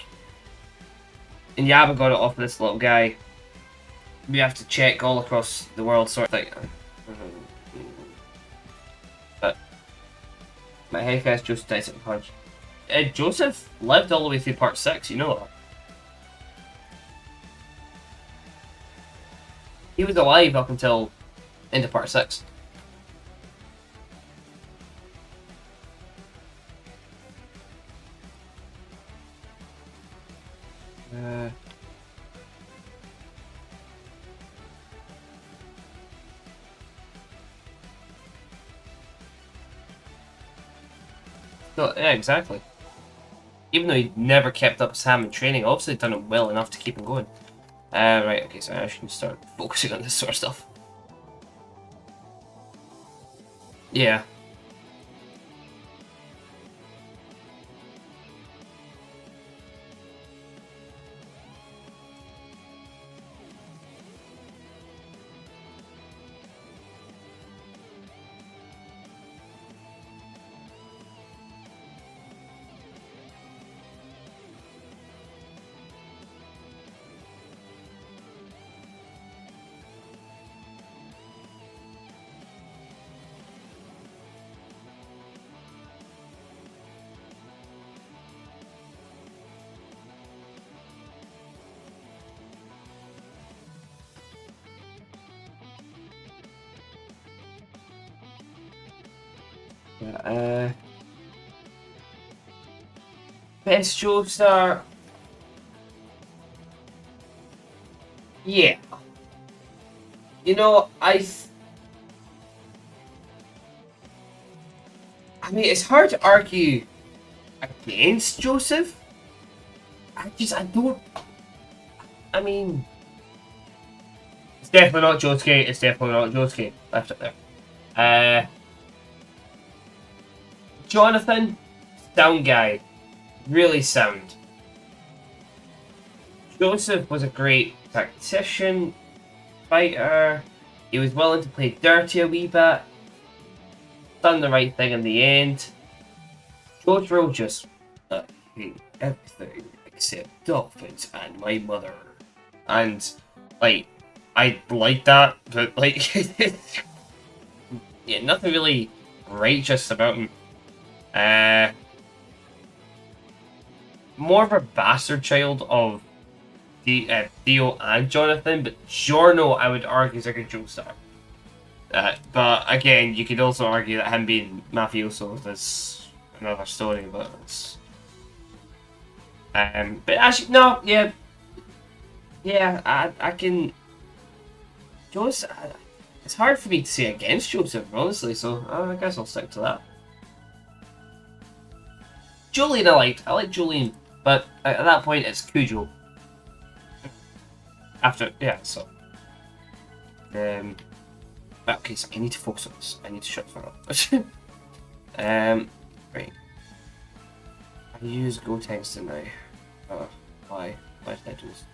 Inyaba got it off of this little guy. We have to check all across the world, sort of thing. But my head guy's Joseph dies at a punch. Joseph lived all the way through part 6, you know that. He was alive up until into part 6. So, yeah, exactly. Even though he never kept up his ham in training, obviously done it well enough to keep him going. Right, okay, so I should start focusing on this sort of stuff. Yeah. Best Joestar. Yeah. You know, I mean, it's hard to argue against Joseph. I don't. I mean, it's definitely not Josuke. It's definitely not Josuke. Left it there. Jonathan, sound guy, really sound. Joseph was a great tactician, fighter. He was willing to play dirty a wee bit. Done the right thing in the end. Jotaro just hate everything except dolphins and my mother. And like, I like that, but like, yeah, nothing really righteous about him. More of a bastard child of Theo and Jonathan, but Giorno, I would argue, is a good Joestar. But again, you could also argue that him being mafioso is another story, but it's... but actually, no, yeah. Yeah, I can... Joseph... It's hard for me to say against Joseph, honestly, so I guess I'll stick to that. Julian I like Julian, but at that point it's Cujo. After, yeah, so... okay, so I need to focus on this. I need to shut the fuck up. Right. I use Gotenks, didn't I? Why? Why did I do this?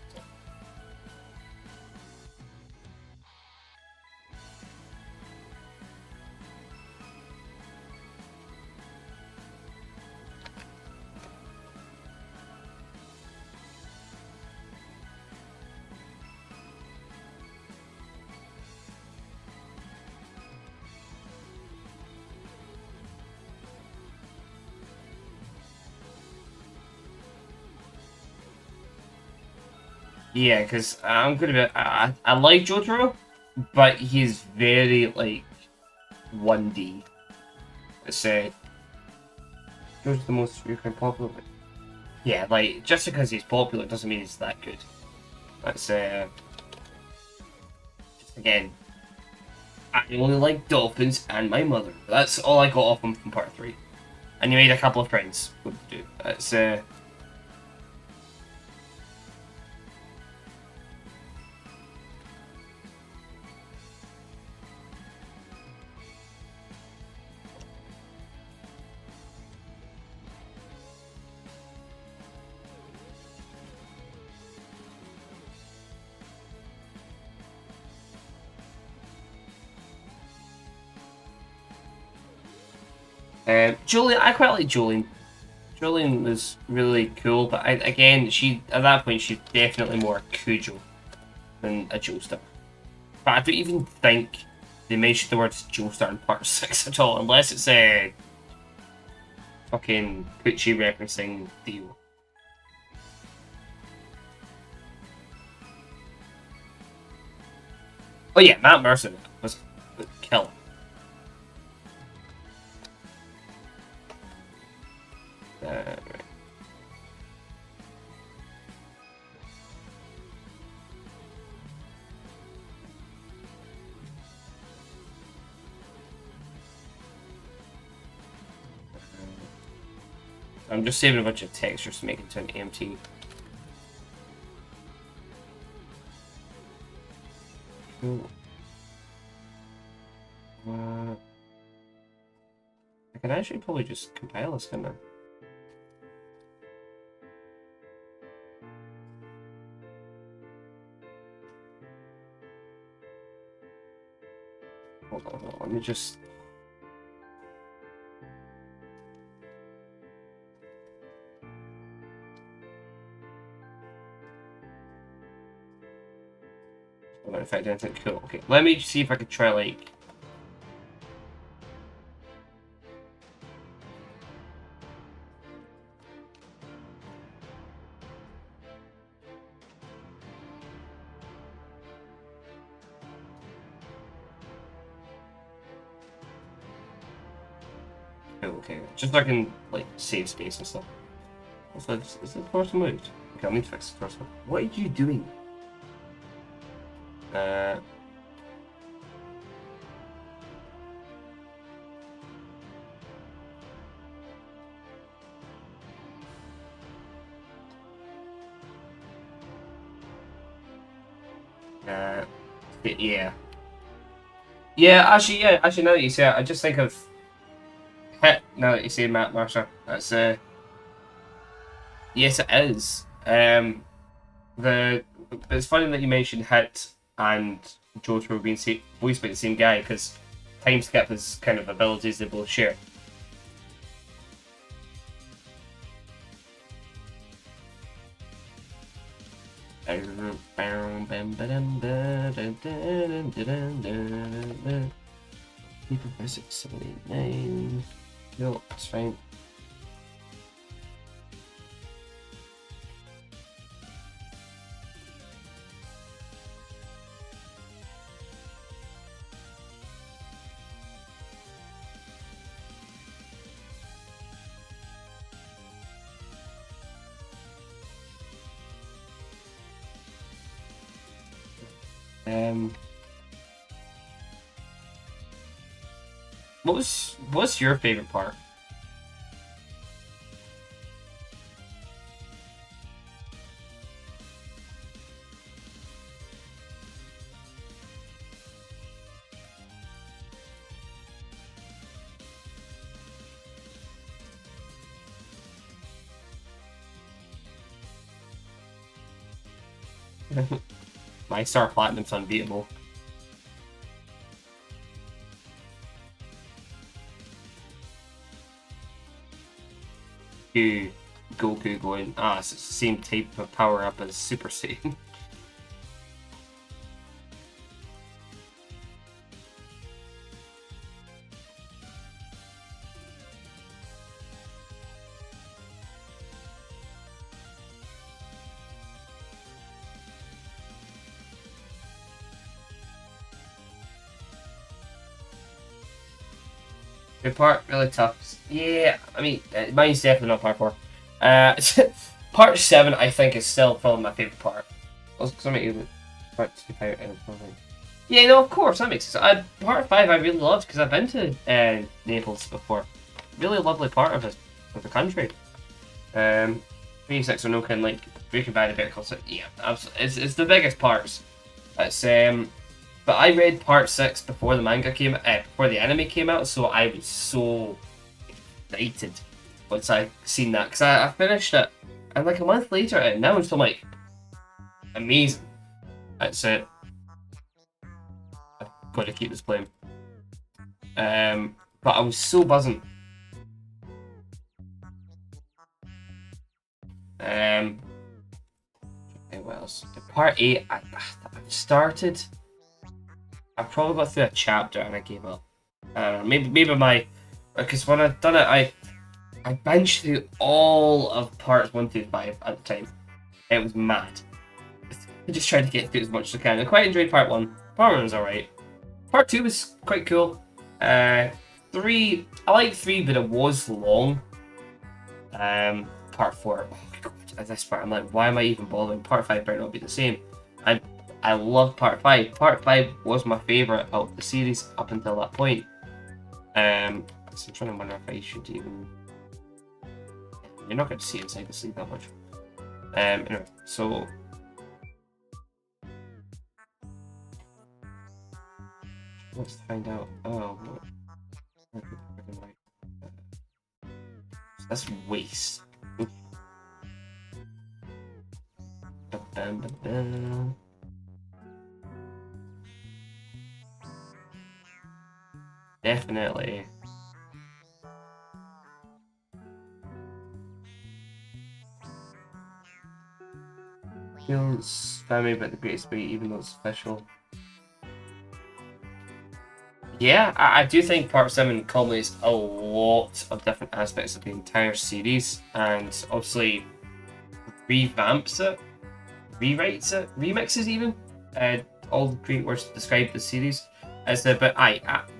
Yeah, because I'm gonna be. I like Jotaro, but he's very like 1D. It's Jotaro's the most frequent popular. Yeah, like just because he's popular doesn't mean he's that good. That's again. I only like dolphins and my mother. That's all I got off him from part 3. And you made a couple of friends. Good to do. That's Julian. I quite like Julian. Julian was really cool, but again, she at that point she's definitely more Cujo than a Joestar. But I don't even think they mentioned the words Joestar in part 6 at all, unless it's a fucking Poochie referencing Dio. Oh yeah, Matt Mercer was killer. Right. I'm just saving a bunch of textures to make it to an AMT. Cool. I can actually probably just compile this, couldn't I? Hold on, let me just... Oh, in fact, I think cool. Okay, let me see if I could try like... Okay, just so I can like save space and stuff. Also, is the person moved? Okay, I need to fix the first one. What are you doing? Yeah. Actually, now that you say it, I just think of Hit. Now that you say Matt Mercer, that's yes, it is. It's funny that you mentioned Hit and Jotaro being voiced by the same guy because time skip is kind of abilities they both share. People 6, 7, 8, 9. No, that's fine. What's your favorite part? My Star Platinum's unbeatable. Goku going, it's the same type of power up as Super Saiyan. Good part, really tough. Yeah, I mean, mine's definitely not part 4. Part 7, I think, is still probably my favorite part. Also, because I'm able part 5 and something. Yeah, no, of course, that makes sense. Part 5 I really loved because I've been to Naples before. Really lovely part of the country. 3 and 6 are no kind of like Breaking Bad, Better Call Saul. Yeah, absolutely. It's the biggest parts. It's but I read part 6 before the manga came, before the anime came out, so I was so excited once I seen that because I finished it, and like a month later, and now it's still like amazing. That's it. I've got to keep this playing. But I was so buzzing. What else? Part 8, I started. I probably got through a chapter and I gave up. Maybe my, because when I'd done it, I binged through all of parts 1 through 5 at the time. It was mad. I just tried to get through as much as I can. I quite enjoyed part 1. Part 1 was alright. Part 2 was quite cool. 3, I like 3, but it was long. Part 4, oh my god, at this part I'm like, why am I even bothering? Part 5 might not be the same. I loved part 5. Part 5 was my favourite of the series up until that point. So I'm trying to wonder if I should even... You're not going to see inside the sleeve that much. Anyway, so... Let's find out. Oh, that's waste. Definitely. Feels family but the greatest way, even though it's special. Yeah, I do think Part 7 culminates a lot of different aspects of the entire series, and obviously revamps it, rewrites it, remixes even. All the great words to describe the series. But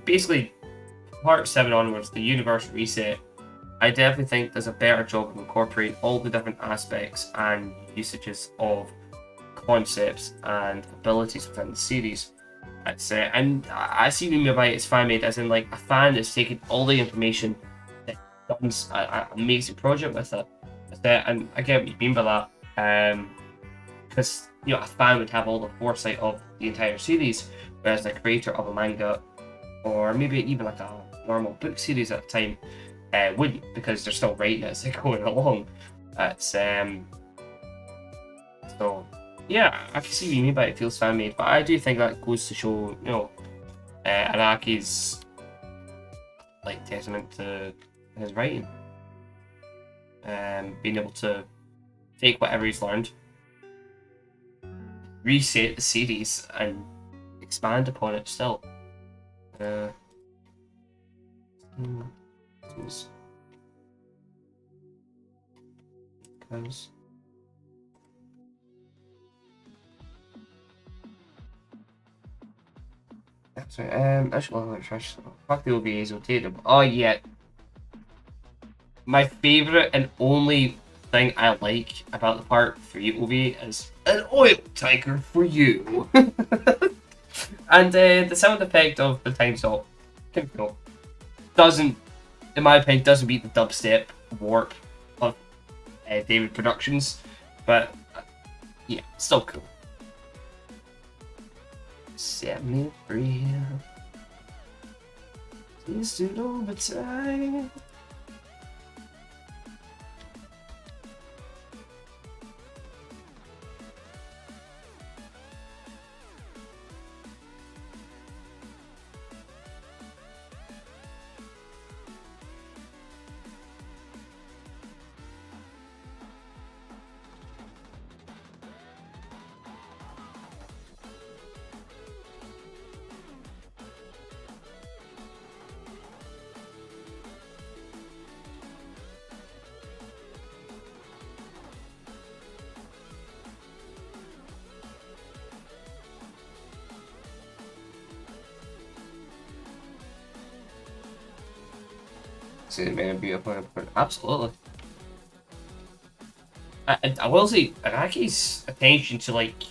basically Part 7 onwards, the universe reset. I definitely think there's a better job of incorporating all the different aspects and usages of concepts and abilities within the series. And I see what you mean by it's fan made, as in like a fan is taking all the information that becomes an amazing project with it. And I get what you mean by that. Because a fan would have all the foresight of the entire series, whereas the creator of a manga, or maybe even like a normal book series at the time, wouldn't, because they're still writing it as they're going along. So yeah, I can see what you mean by it feels fan made, but I do think that goes to show, Araki's like testament to his writing, and being able to take whatever he's learned, reset the series, and expand upon it still. Because that's right. Actually, fuck the OVAs, rotate them. Oh yeah. My favourite and only thing I like about the Part 3 OVA is an oil tanker for you. And the sound effect of the time stop, kind of cool. Doesn't, in my opinion, doesn't beat the dubstep warp of David Productions, but yeah, still cool. Set me free. Please do overtime. See, it may be a point, absolutely. I will say, Araki's attention to like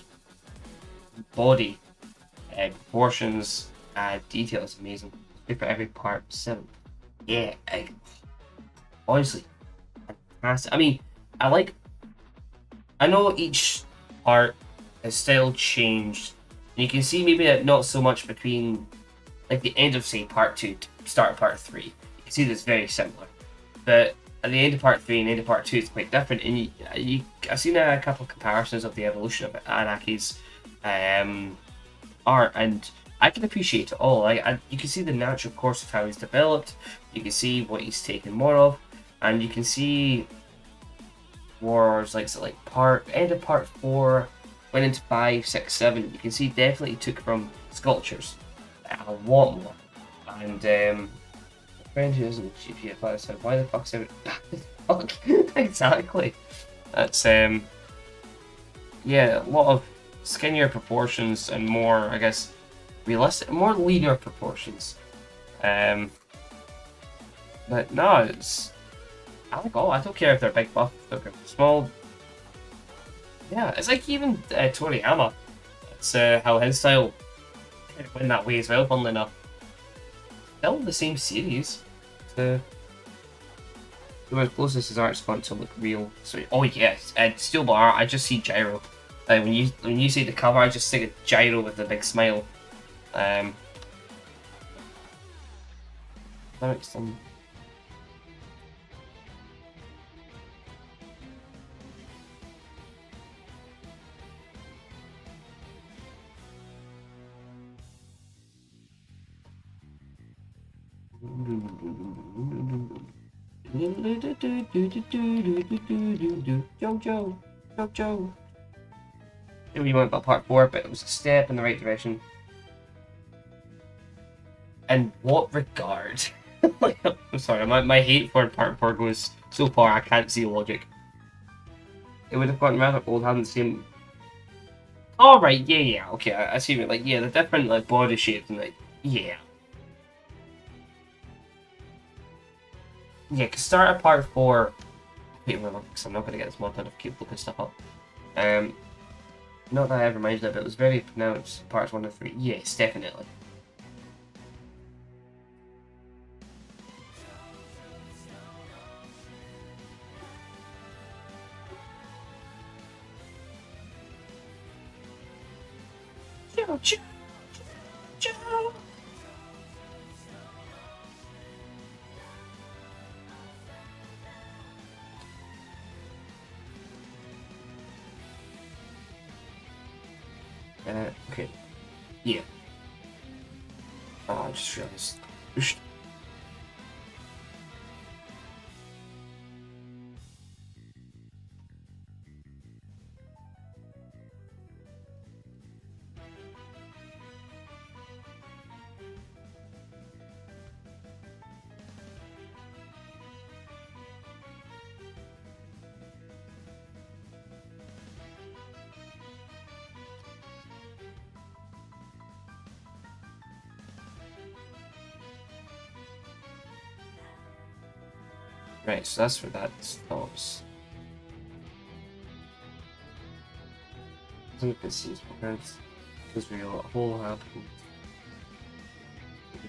body, proportions, detail is amazing. For every part, 7. Yeah, honestly, fantastic. I mean, I like. I know each part has still changed. And you can see maybe that not so much between like the end of say part 2 to start of part 3. You can see that's very similar. But at the end of part 3 and end of part 2 it's quite different. And I've seen a couple of comparisons of the evolution of Anaki's art, and I can appreciate it all. You can see the natural course of how he's developed, you can see what he's taken more of, and you can see wars like part end of part 4 went into 5, 6, 7. You can see definitely took from sculptures a lot more. And a friend who isn't GP at said, "Why the fuck's it?" Fuck exactly. That's yeah, a lot of skinnier proportions and more, I guess, realistic, more linear proportions. But no, it's I like all. I don't care if they're big buff, if they're small. Yeah, it's like even Toriyama. It's how his style kind of went that way as well. Funnily enough, still the same series. The closest his art's got to look real. So oh yes, Steel Bar. I just see Gyro. When you say the cover, I just see a Gyro with a big smile. That makes some. Jojo, Jojo. Here we went about part 4, but it was a step in the right direction. In what regard? I'm sorry, my hate for part 4 goes so far I can't see logic. It would have gotten rather old having the same. Alright, yeah, okay, I see it. Like, yeah, the different like body shapes and like, yeah. Yeah, cause start at part 4. Wait, because I'm not gonna get this mod done if I keep looking stuff up. Not that I ever minded it, but it was very pronounced. Parts 1 and 3. Yes, definitely. Joe. Okay. Yeah. Oh, I just realized. Right, so that's where that stops. I think this is because we got a whole lot of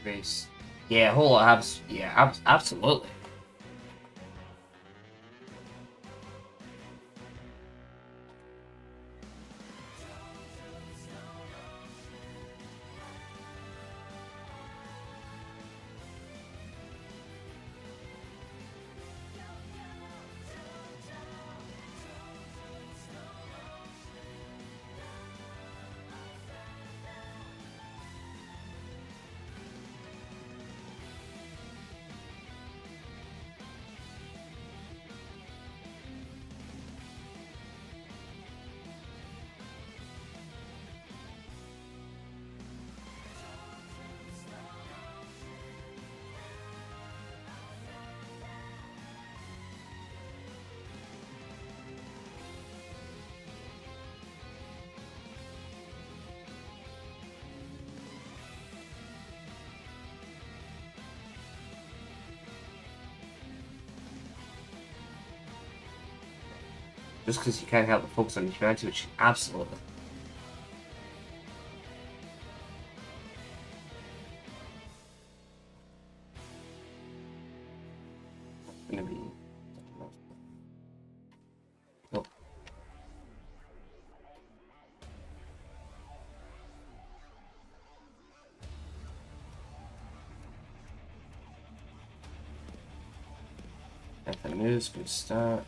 base. Yeah, a whole lot of yeah, absolutely. Just because you can't help but focus on the humanity, which absolutely. gonna be. Oh. Infinite moves, good start.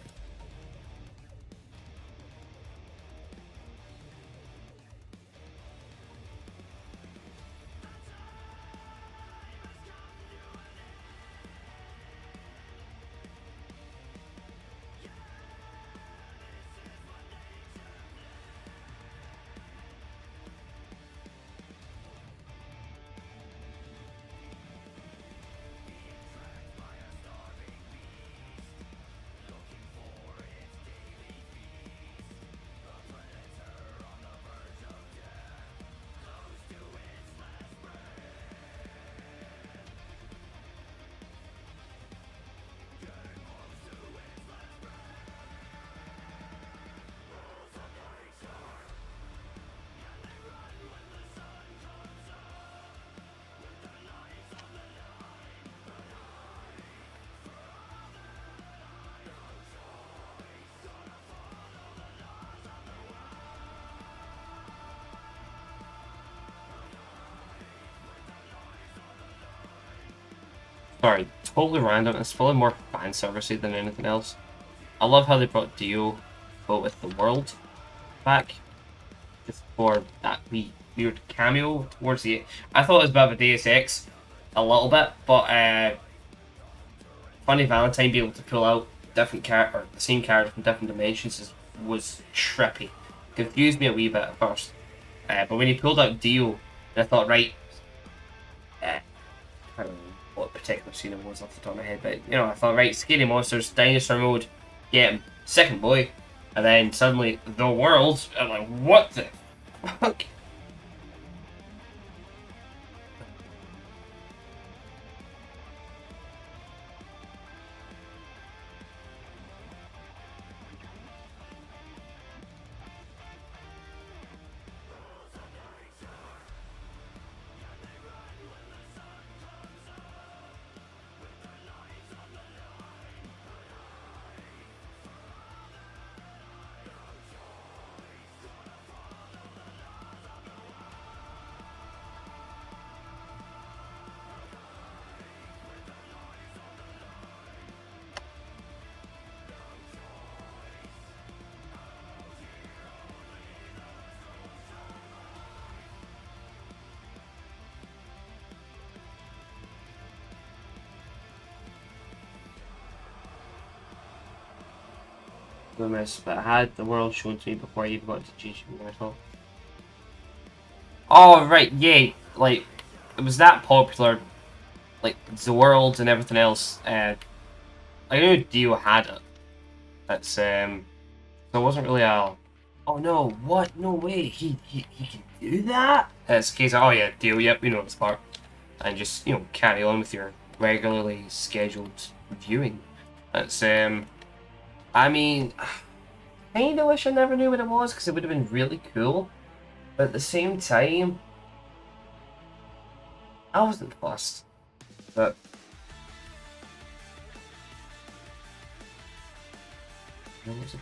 Sorry, totally random. It's probably more fan servicey than anything else. I love how they brought Dio, but with the world back, just for that wee weird cameo towards the. I thought it was a bit of a Deus Ex, a little bit, but Funny Valentine being able to pull out different character, the same character from different dimensions was trippy. Confused me a wee bit at first, but when he pulled out Dio, I thought, right, I don't know what particular scene it was off the top of my head, but I thought, right, scary monsters, dinosaur mode, get him, second boy, and then suddenly the world. I'm like, what the fuck? Loomis, but I had the world shown to me before I even got to GG Metal. Oh, right, yeah, like, it was that popular, like, the world and everything else. I knew Dio had it. So it wasn't really a, oh no, what? No way, he can do that? It's a case of, oh yeah, Dio, yep, we know this part. And just, carry on with your regularly scheduled viewing. That's, I mean, I kind of wish I never knew what it was because it would have been really cool. But at the same time, I wasn't fussed. But what was it?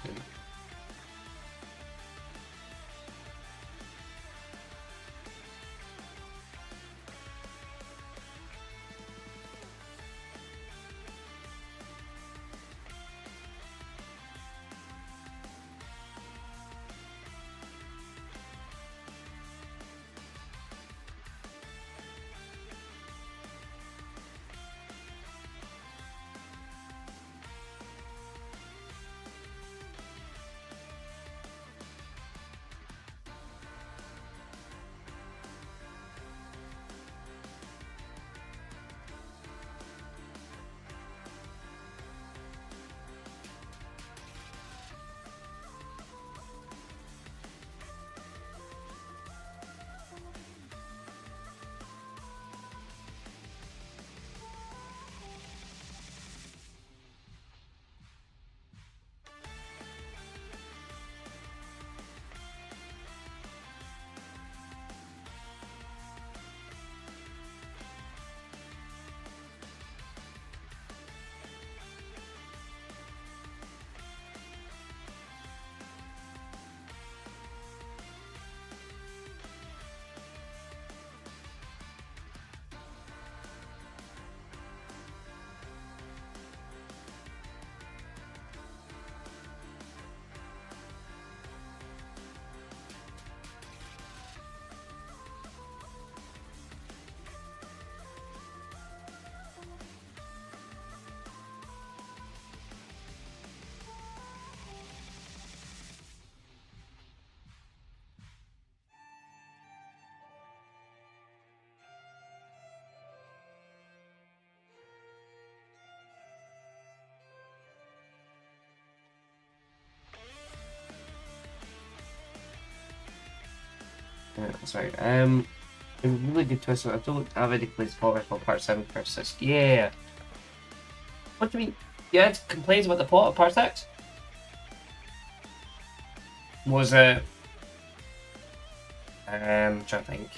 Sorry. A really good twist. I don't have any complaints about part 7, part 6. Yeah. What do you mean? Yeah, it complains about the plot of part 6? Was it? I'm trying to think.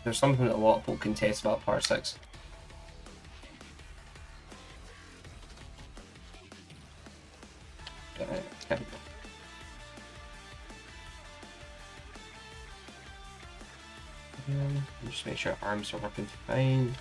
There's something that a lot of people contest about part 6. Uh, just make sure arms are working fine.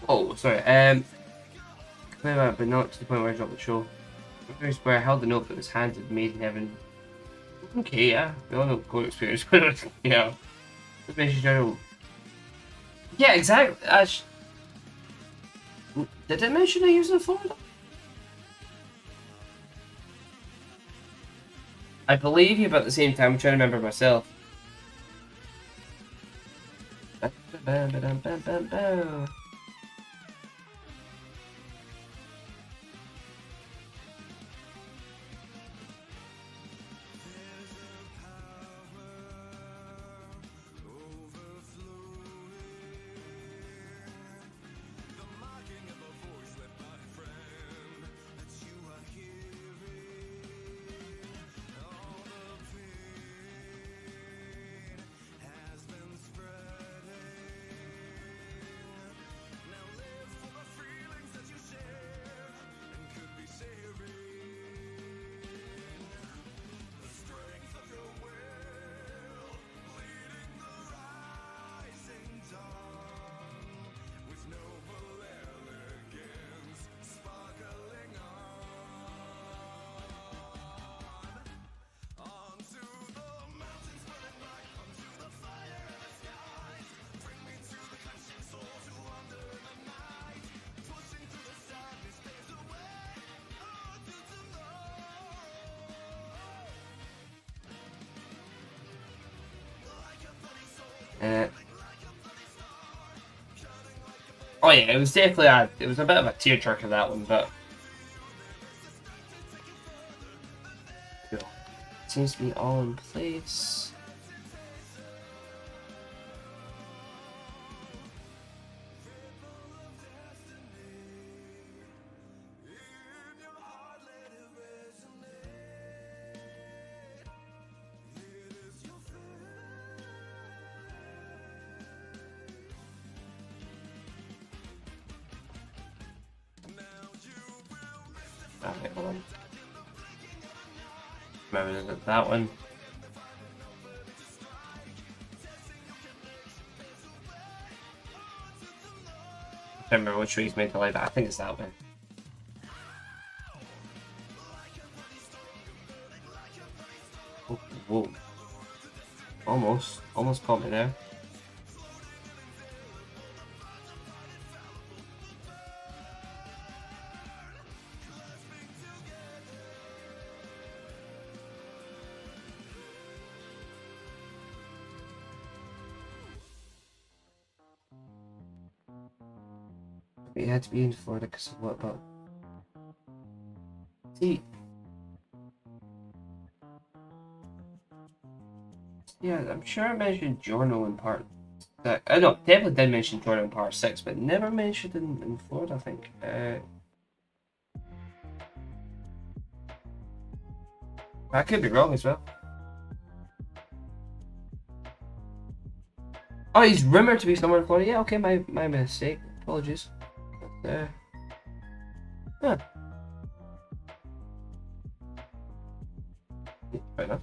Oh, sorry. But not to the point where I dropped the show. Where I held the note that was handed, made in heaven. Okay, yeah, we all know core experience. Yeah, general. Yeah, exactly. Did I mention I use the phone? I believe you, but at the same time, I'm trying to remember myself. Oh yeah, it was definitely it was a bit of a tearjerker that one, but it seems to be all in place. Okay, hold on. Remember that one. I can't remember which way he's made to light, but I think it's that way. Oh, whoa. Almost caught me there. But he had to be in Florida because of what about? See, yeah, I'm sure I mentioned Giorno in part. I know, definitely did mention Giorno in part 6, but never mentioned in Florida, I think. I could be wrong as well. Oh, he's rumored to be somewhere in Florida. Yeah, okay, my mistake. Apologies. But, yeah, fair enough.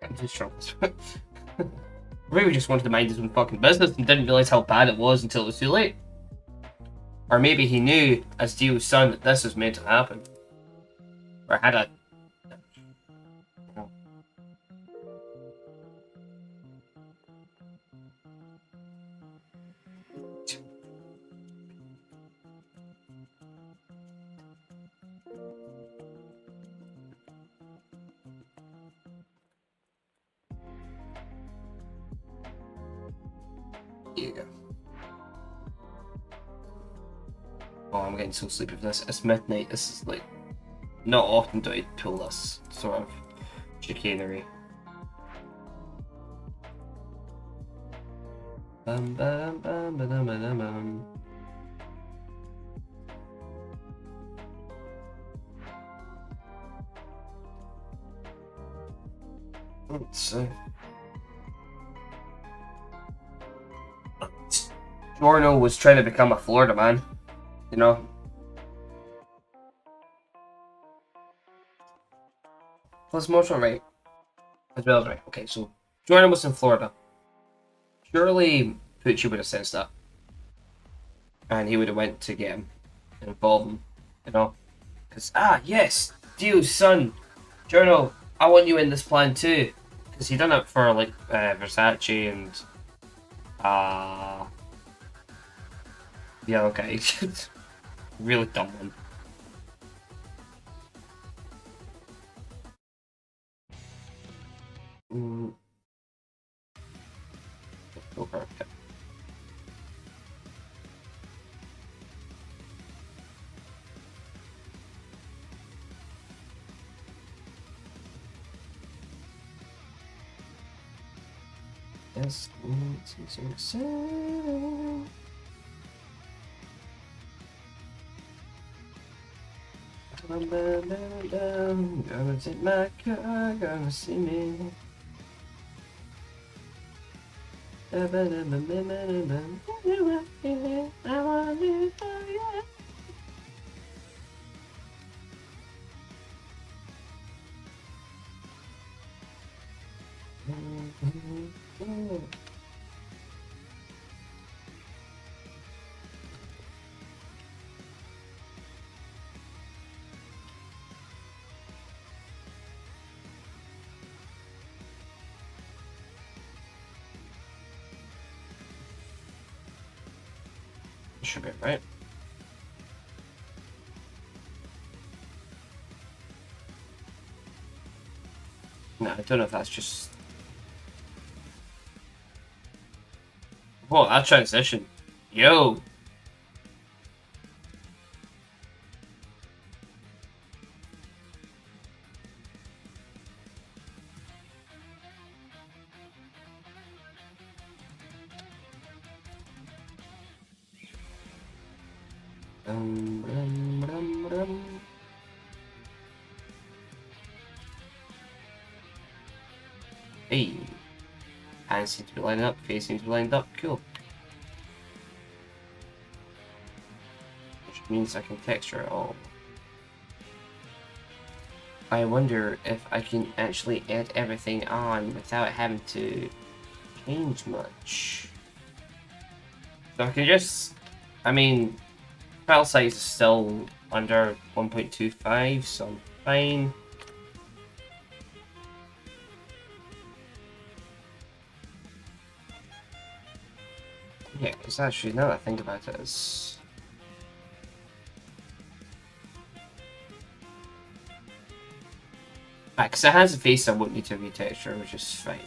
I'm just trouble. Maybe just wanted to mind his own fucking business and didn't realize how bad it was until it was too late. Or maybe he knew, as Dio's son, that this was meant to happen. Or had a... Here you go. Oh, I'm getting so sleepy for this. It's midnight. This is like... Not often do I pull this sort of chicanery. Bum, ba-dum, bum, ba-dum, ba-dum, bum. So... Giorno was trying to become a Florida man, you know? Plus Motion, right? As well as right. Okay, so Giorno was in Florida. Surely Pucci would have sensed that. And he would have went to get him and involve him, you know? Because, yes, Dio's son, Giorno, I want you in this plan too. Because he done it for, like, Versace and, the other guy. Really dumb one. Go for it. Yes, gonna take my car, gonna see me. I wanna live for you. Should be right. No, I don't know if that's just. Whoa, that transition. Yo! Hey. Hands seem to be lined up, face seems to be lined up, cool. Which means I can texture it all. I wonder if I can actually add everything on without having to change much. So I can just, I mean, file size is still under 1.25, so I'm fine. Yeah, it's actually, now that I think about it, it's... Because it has a face, I won't need to retexture, which is fine.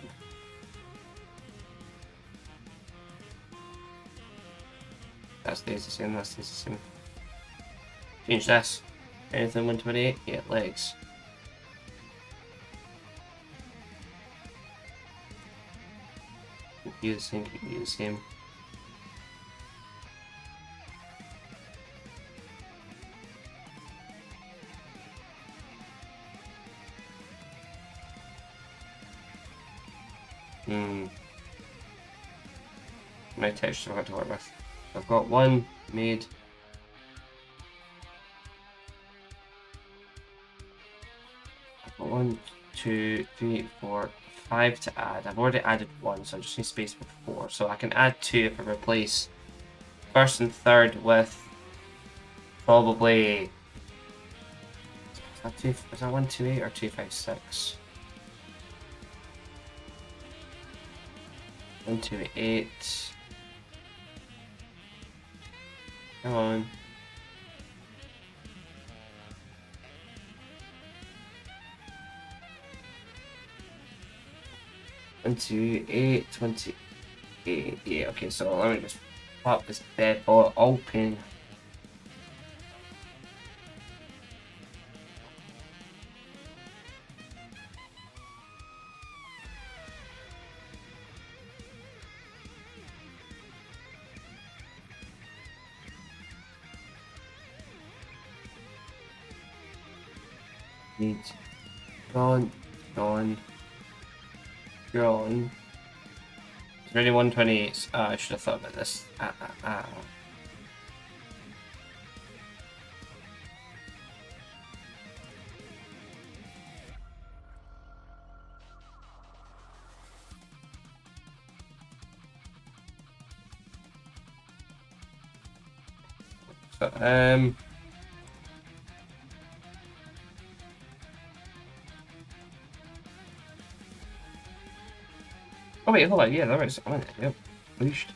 That stays the same, that stays the same. Change this. Anything 128? Yeah, legs. Keep the same, keep the same. My texture I've got to work with. I've got one made. I've got 1, 2, 3, 4, 5 to add. I've already added 1, so I just need space for 4. So I can add 2 if I replace first and third with probably. Is that 128 or 256? 128. Come on. One, 2, 8, 28. Yeah, okay, so let me just pop this bad boy open. Need gone. It's really 128. I should have thought about this. So, oh wait, hold on. Yeah, there is. Oh, yep. Leashed.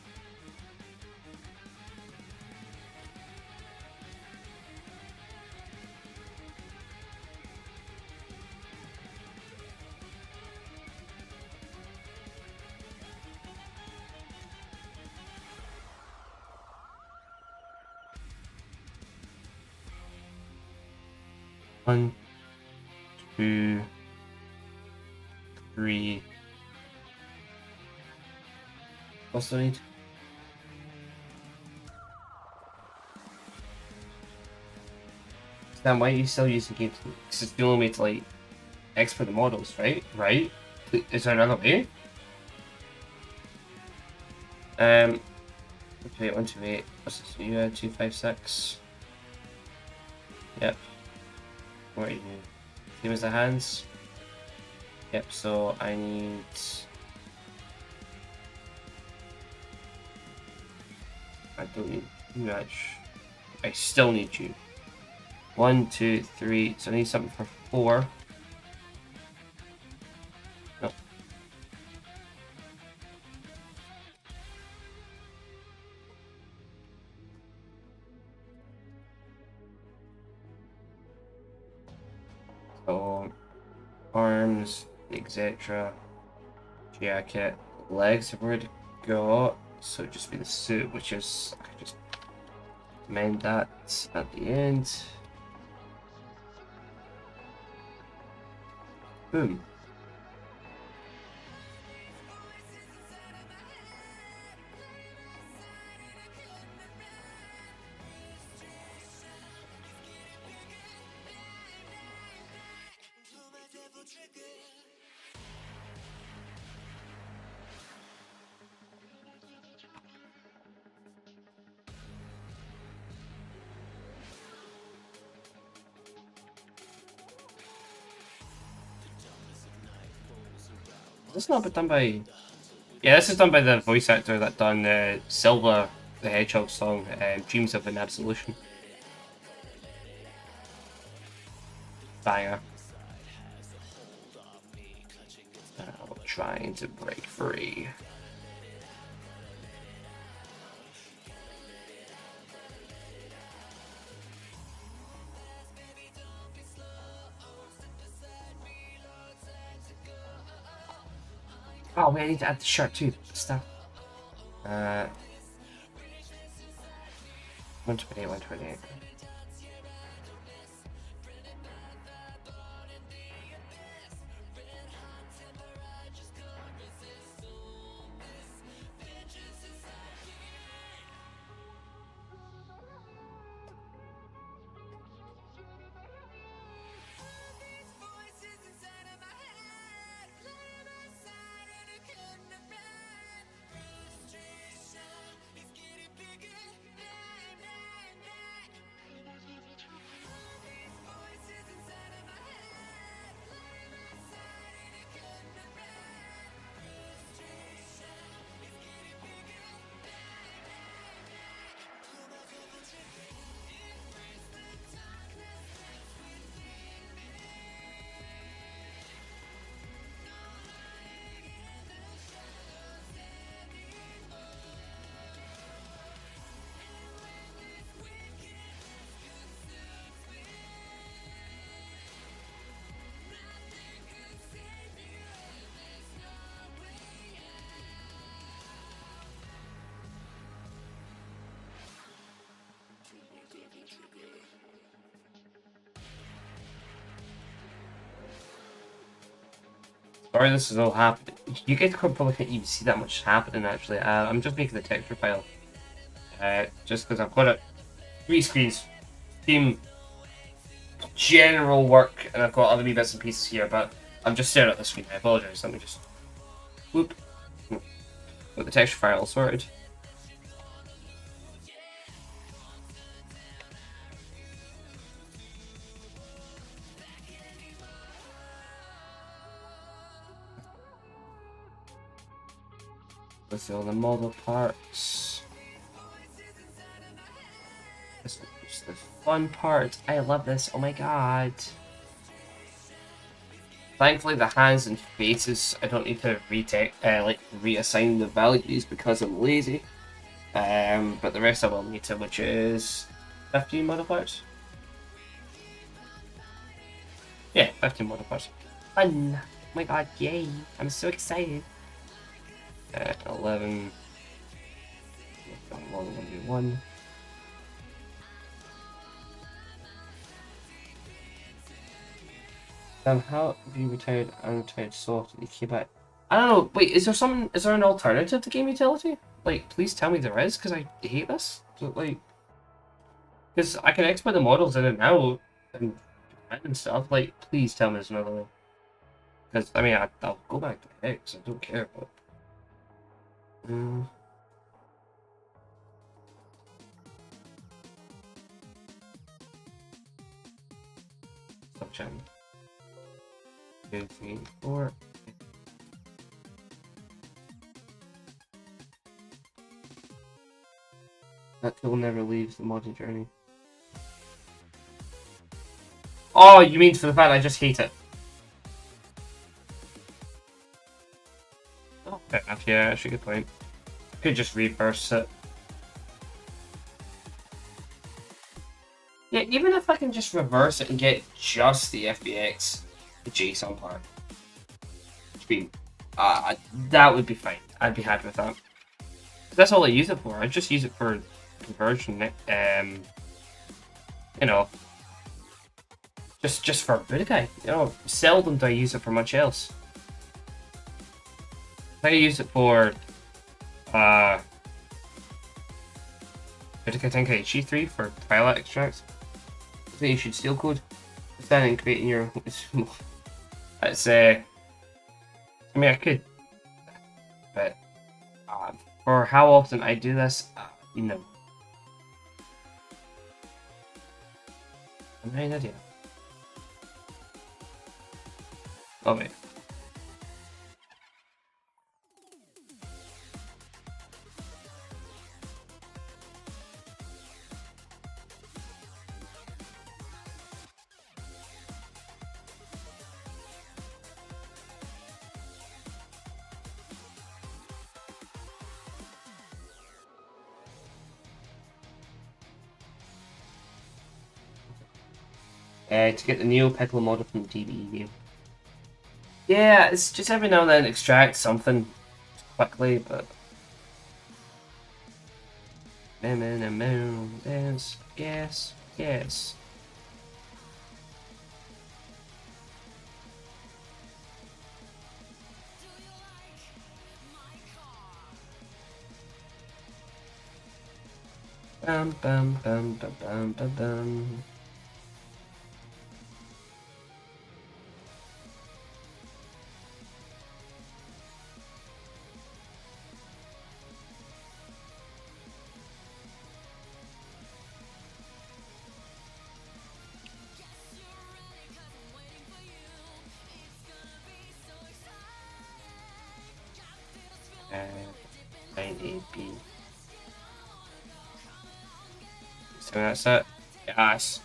One, 2, 3. What's the need? Then why are you still using games? Because it's the only way to like export the models, right? Right? Is there another way? Okay, 128. What's this? You 256. Yep. What are you? Same as the hands. Yep. So I need. I don't need much. I still need you. 1, 2, 3. So I need something for 4. No. So arms, etc. Jacket, legs I've already got. So just be the suit, which is I can just amend that at the end. Boom. This is not been done by. Yeah, this is done by the voice actor that done Silver the Hedgehog song, Dreams of an Absolution. Banger. Trying to break free. Oh, wait, I need to add the shirt too. Stuff. 128, 128. Sorry, this is all happening. You guys probably can't even see that much happening actually. I'm just making the texture file. Just because I've got it 3 screens. Team general work, and I've got other wee bits and pieces here, but I'm just staring at the screen. I apologize. Let me just whoop. Got the texture file sorted. With all the model parts. This is the fun part. I love this. Oh my god. Thankfully, the hands and faces, I don't need to reassign the values because I'm lazy. But the rest I will need to, which is 15 modifiers. Yeah, 15 modifiers. Fun! Oh my god, yay! I'm so excited. 11. 1v1. How have you retired unretired soft and you keep it? I don't know. Wait, is there an alternative to game utility? Like, please tell me there is, because I hate this. So, like, because I can export the models in and out and stuff. Like, please tell me there's another way. Because I mean, I'll go back to X. I don't care. But stop chatting. 2, 3, 4. That tool never leaves the modding journey. Oh, you mean for the fact I just hate it? Oh, fair enough. Yeah, actually, good point. Could just reverse it. Yeah, even if I can just reverse it and get just the FBX, the JSON part, that would be fine. I'd be happy with that. That's all I use it for. I just use it for conversion. You know, just for Budokai. You know, seldom do I use it for much else. I use it for Budokai Tenkaichi 3 for Twilight extracts. I think you should steal code. Stand and creating your. It's I mean, I could, but for how often I do this, you know, I have no idea. Oh wait. To get the Neo Piccolo model from the DBE game. Yeah, it's just every now and then extract something quickly, but yes, yes, yes. Bum bum bum bum bum bum bum. Line A B. So that's it. Yes.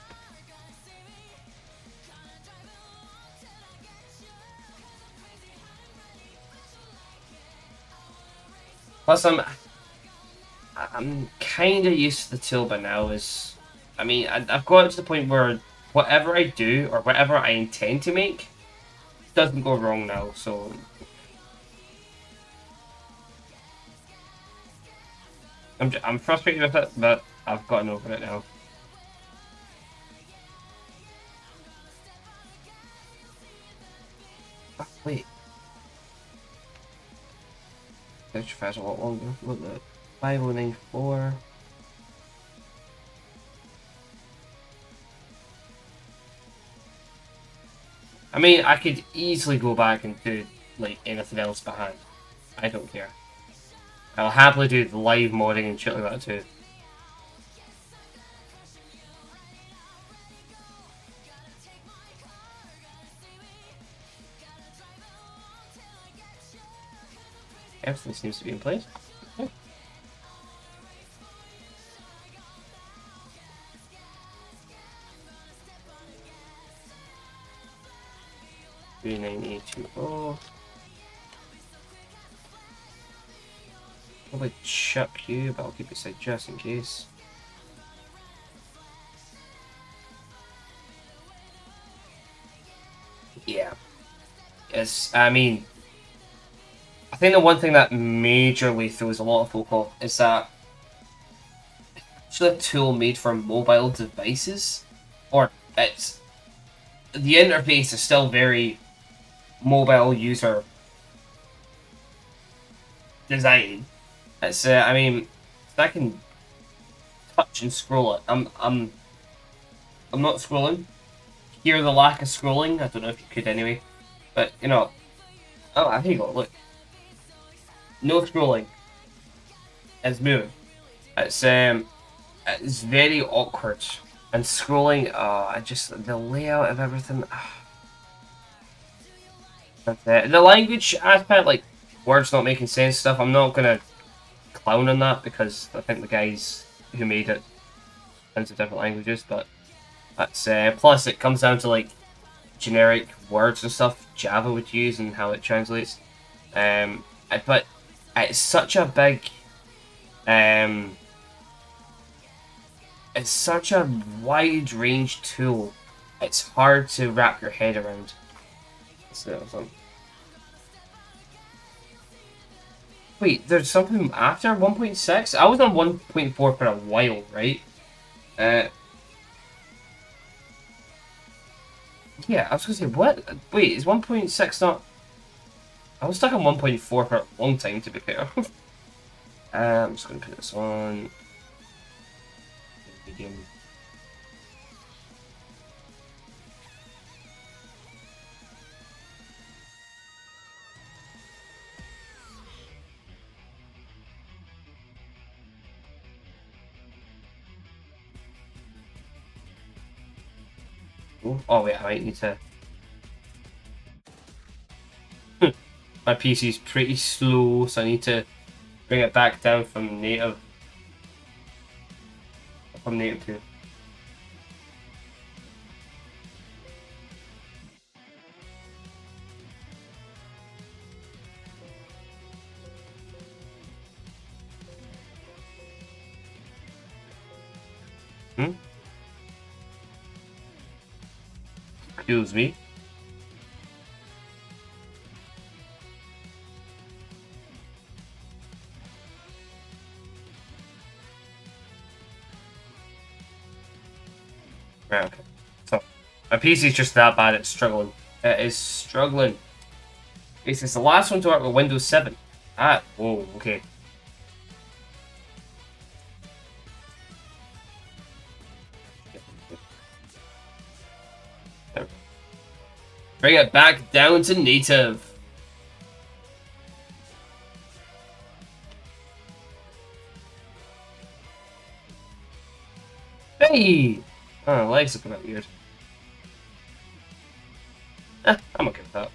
Plus, I'm kind of used to the tool by now. I mean, I've got to the point where whatever I do or whatever I intend to make doesn't go wrong now. So I'm frustrated with it, but I've gotten over it now. Oh, wait, this fast a lot longer. Look at 5094. I mean, I could easily go back and do like anything else by hand. I don't care. I'll happily do the live modding and shit like that too. Everything seems to be in place. Okay. 39820. Probably chuck you, but I'll keep it safe just in case. Yeah. It's, I mean, I think the one thing that majorly throws a lot of folk off is that it's actually a tool made for mobile devices. Or it's the interface is still very mobile user design. It's I mean, I can touch and scroll it. I'm not scrolling. Hear the lack of scrolling. I don't know if you could anyway, but you know. Oh, here you go. Look, no scrolling. It's moving. It's it's very awkward and scrolling. I just the layout of everything. That's it. The language aspect, like words not making sense stuff. I'm not gonna clown on that because I think the guys who made it into different languages, but that's plus it comes down to like generic words and stuff Java would use and how it translates. But it's such a big, um, it's such a wide range tool. It's hard to wrap your head around. So, wait, there's something after 1.6? I was on 1.4 for a while, right? Uh, yeah, I was gonna say, what? Wait, is 1.6 not... I was stuck on 1.4 for a long time, to be fair. I'm just gonna put this on medium. Oh wait, I might need to... My PC's pretty slow, so I need to bring it back down from native. From native to... Hmm? Excuse me. Right, okay. So, my PC is just that bad, it's struggling. It is struggling. It's the last one to work with Windows 7. Ah, whoa, okay. Bring it back down to native. Hey! Oh, legs look a bit weird. I'm okay with that.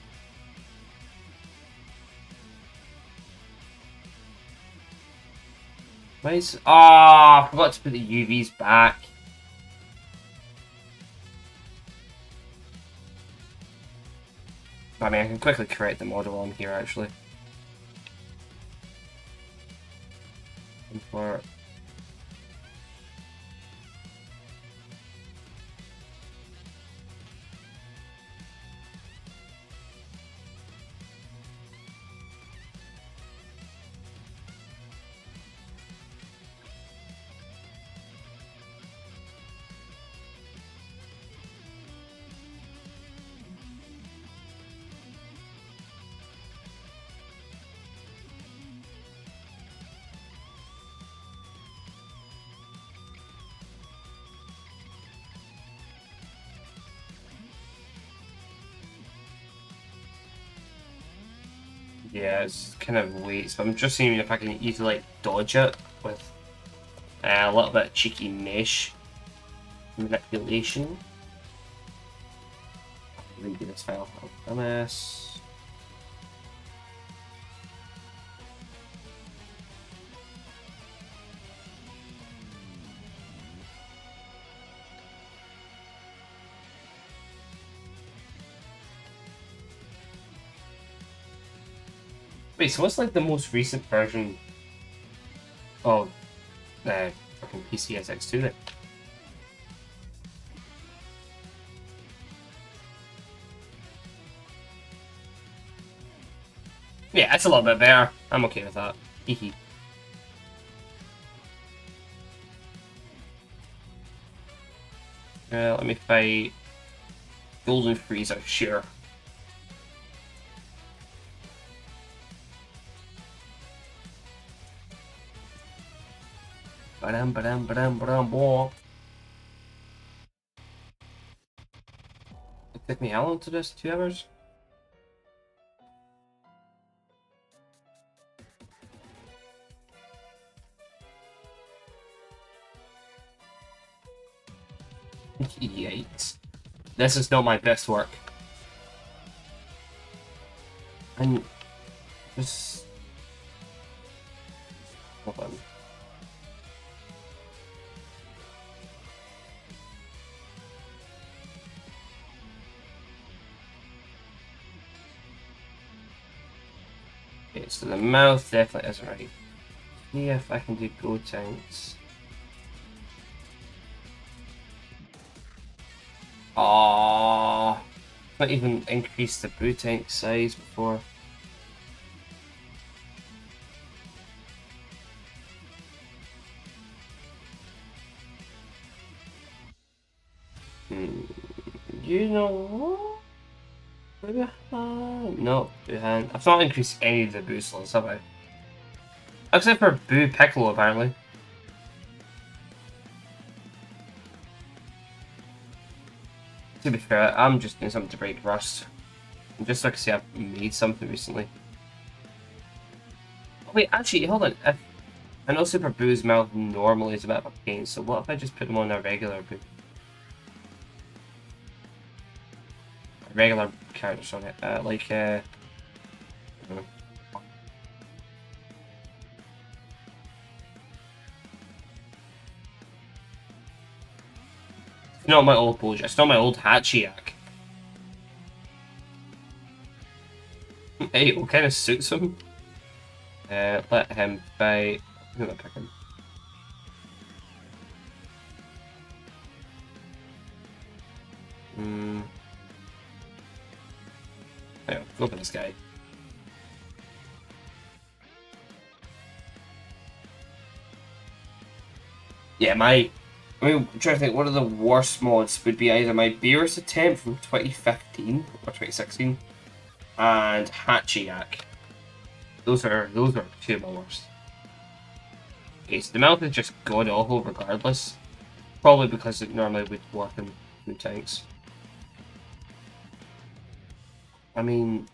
Nice. Ah, I forgot to put the UVs back. I mean, I can quickly correct the model on here, actually. For yeah, it's kind of late, so I'm just seeing if I can easily like dodge it with a little bit of cheeky mesh manipulation. Redo this file. MS. Wait, so what's like the most recent version of the fucking PCSX2 then? Yeah, that's a little bit better. I'm okay with that. Hehe. Let me fight Golden Freezer, sure. Badam badam badam badam boom. It took me how long to this? 2 hours? Yikes. This is not my best work. I'm just... Hold on. Okay, so the mouth definitely isn't right. See if I can do go tanks. Aww. Not even increase the brew tank size before. You know what? No, Buhan. I've not increased any of the boost slots, have I? Except for Boo Piccolo, apparently. To be fair, I'm just doing something to break rust. Just so I can see I've made something recently. Oh, wait, actually, hold on. I know Super Boo's mouth normally is a bit of a pain, so what if I just put him on a regular Boo? A regular character, sorry. Not my old Bojack, it's not my old Hachiyak. Hey, what kind of suits him? Let him fight. Who am I picking? Yeah, go for this guy. Yeah, my I mean, I'm trying to think, one of the worst mods would be either my Beerus attempt from 2015 or 2016 and Hatchiyak. Those are two of my worst. Okay, so the mouth is just god awful regardless. Probably because it normally would work in food tanks. I mean,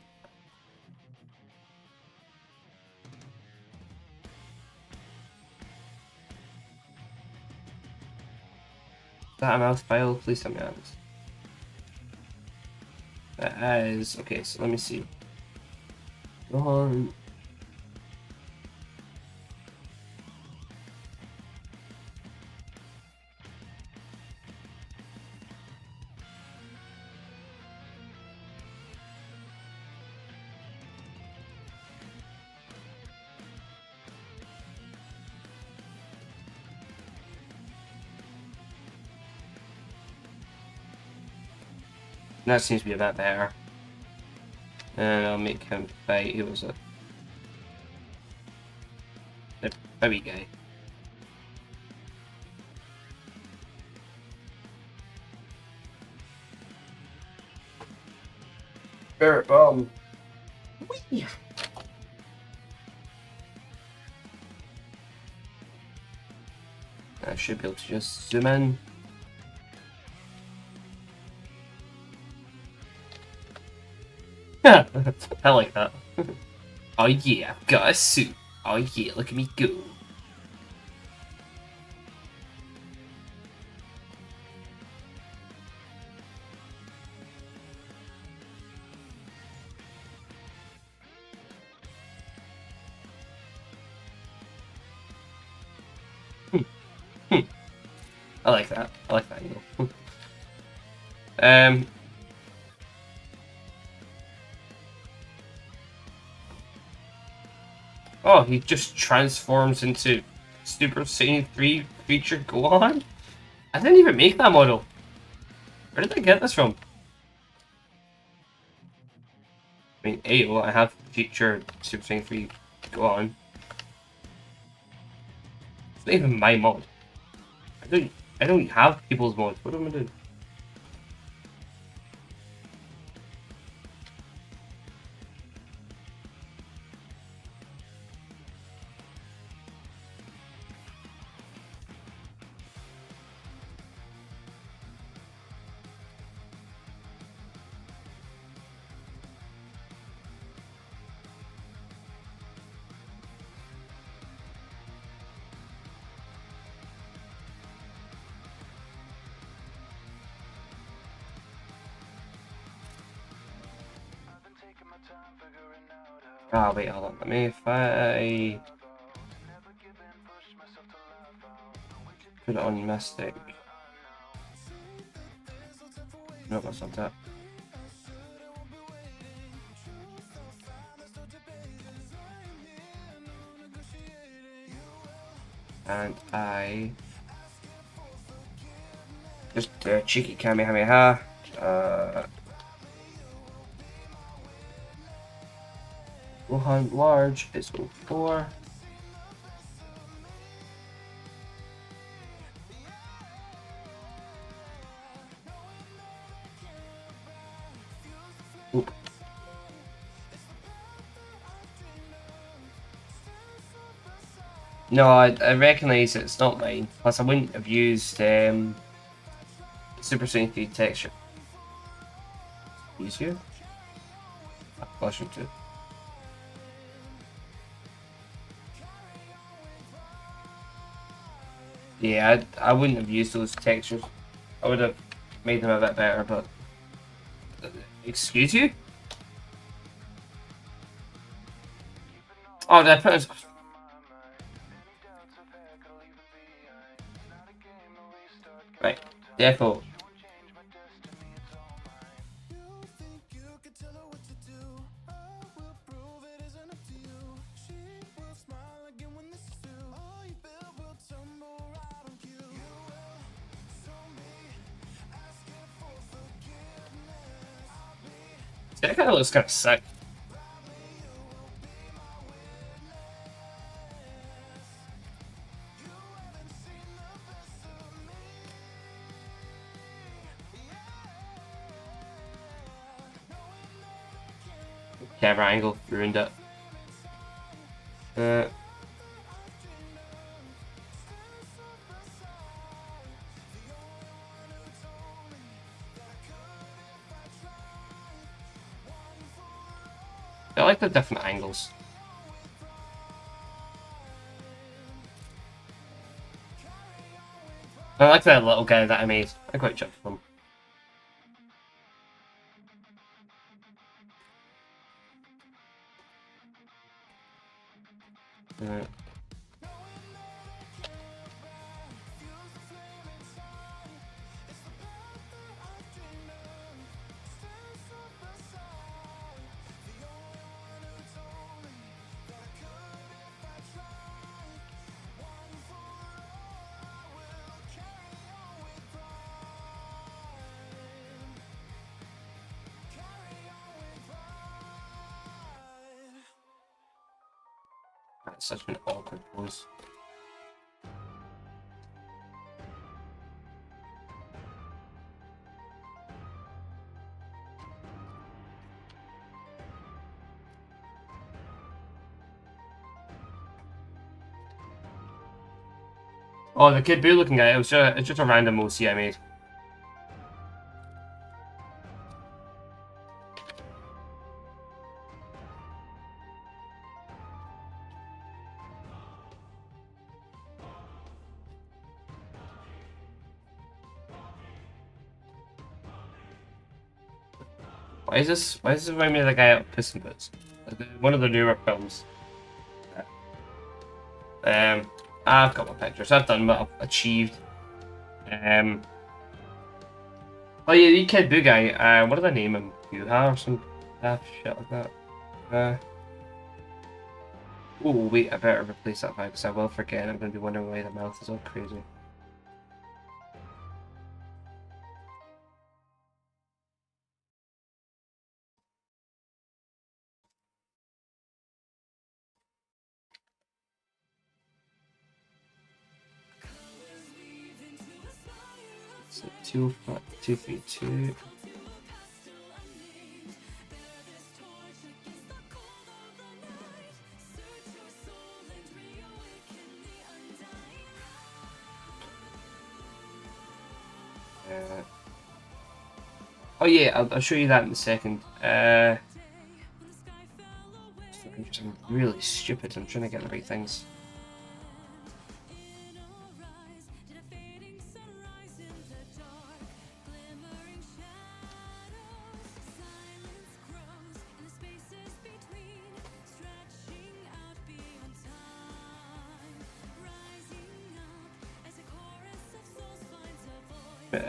is that a mouse file? Please tell me that is. That is okay. So let me see. Go on. That seems to be a bit better. And I'll make him fight. Who was it? The baby guy. Spirit bomb. Whee! I should be able to just zoom in. I like that. Oh yeah, I've got a suit. Oh yeah, look at me go. I like that. I like that angle. Oh, he just transforms into Super Saiyan 3 creature Gohan? I didn't even make that model. Where did I get this from? I mean, well, I have future Super Saiyan 3 Gohan. It's not even my mod. I don't have people's mods. What am I doing? Ah, wait, hold on. Let me if I put it on Mystic. No, that's not that. And I just cheeky Kamehameha. Gohan large is 04. Oop. No, I recognise it's not mine. Plus, I wouldn't have used Super Saiyan 3 texture. Easier? I should do. Yeah, I wouldn't have used those textures. I would have made them a bit better, but... Excuse you? Oh, did I put this... Right, Defo. That kind of looks kind of sick. camera angle ruined it. I like the different angles. I like that little guy that I made. I quite jumped him. That's such an awkward pose. Oh, the Kid Buu looking guy, it's just a random OC I made. Why is this remind me of the guy at Puss in Boots? One of the newer films. I've got my pictures. I've done what I've achieved. Oh yeah, the Kid Buu guy. What did I name him? Yuha or some shit like that. Oh wait, I better replace that vibe because I will forget. I'm going to be wondering why the mouth is all crazy. So 232. Oh yeah, I'll show you that in a second. I'm really stupid. I'm trying to get the right things.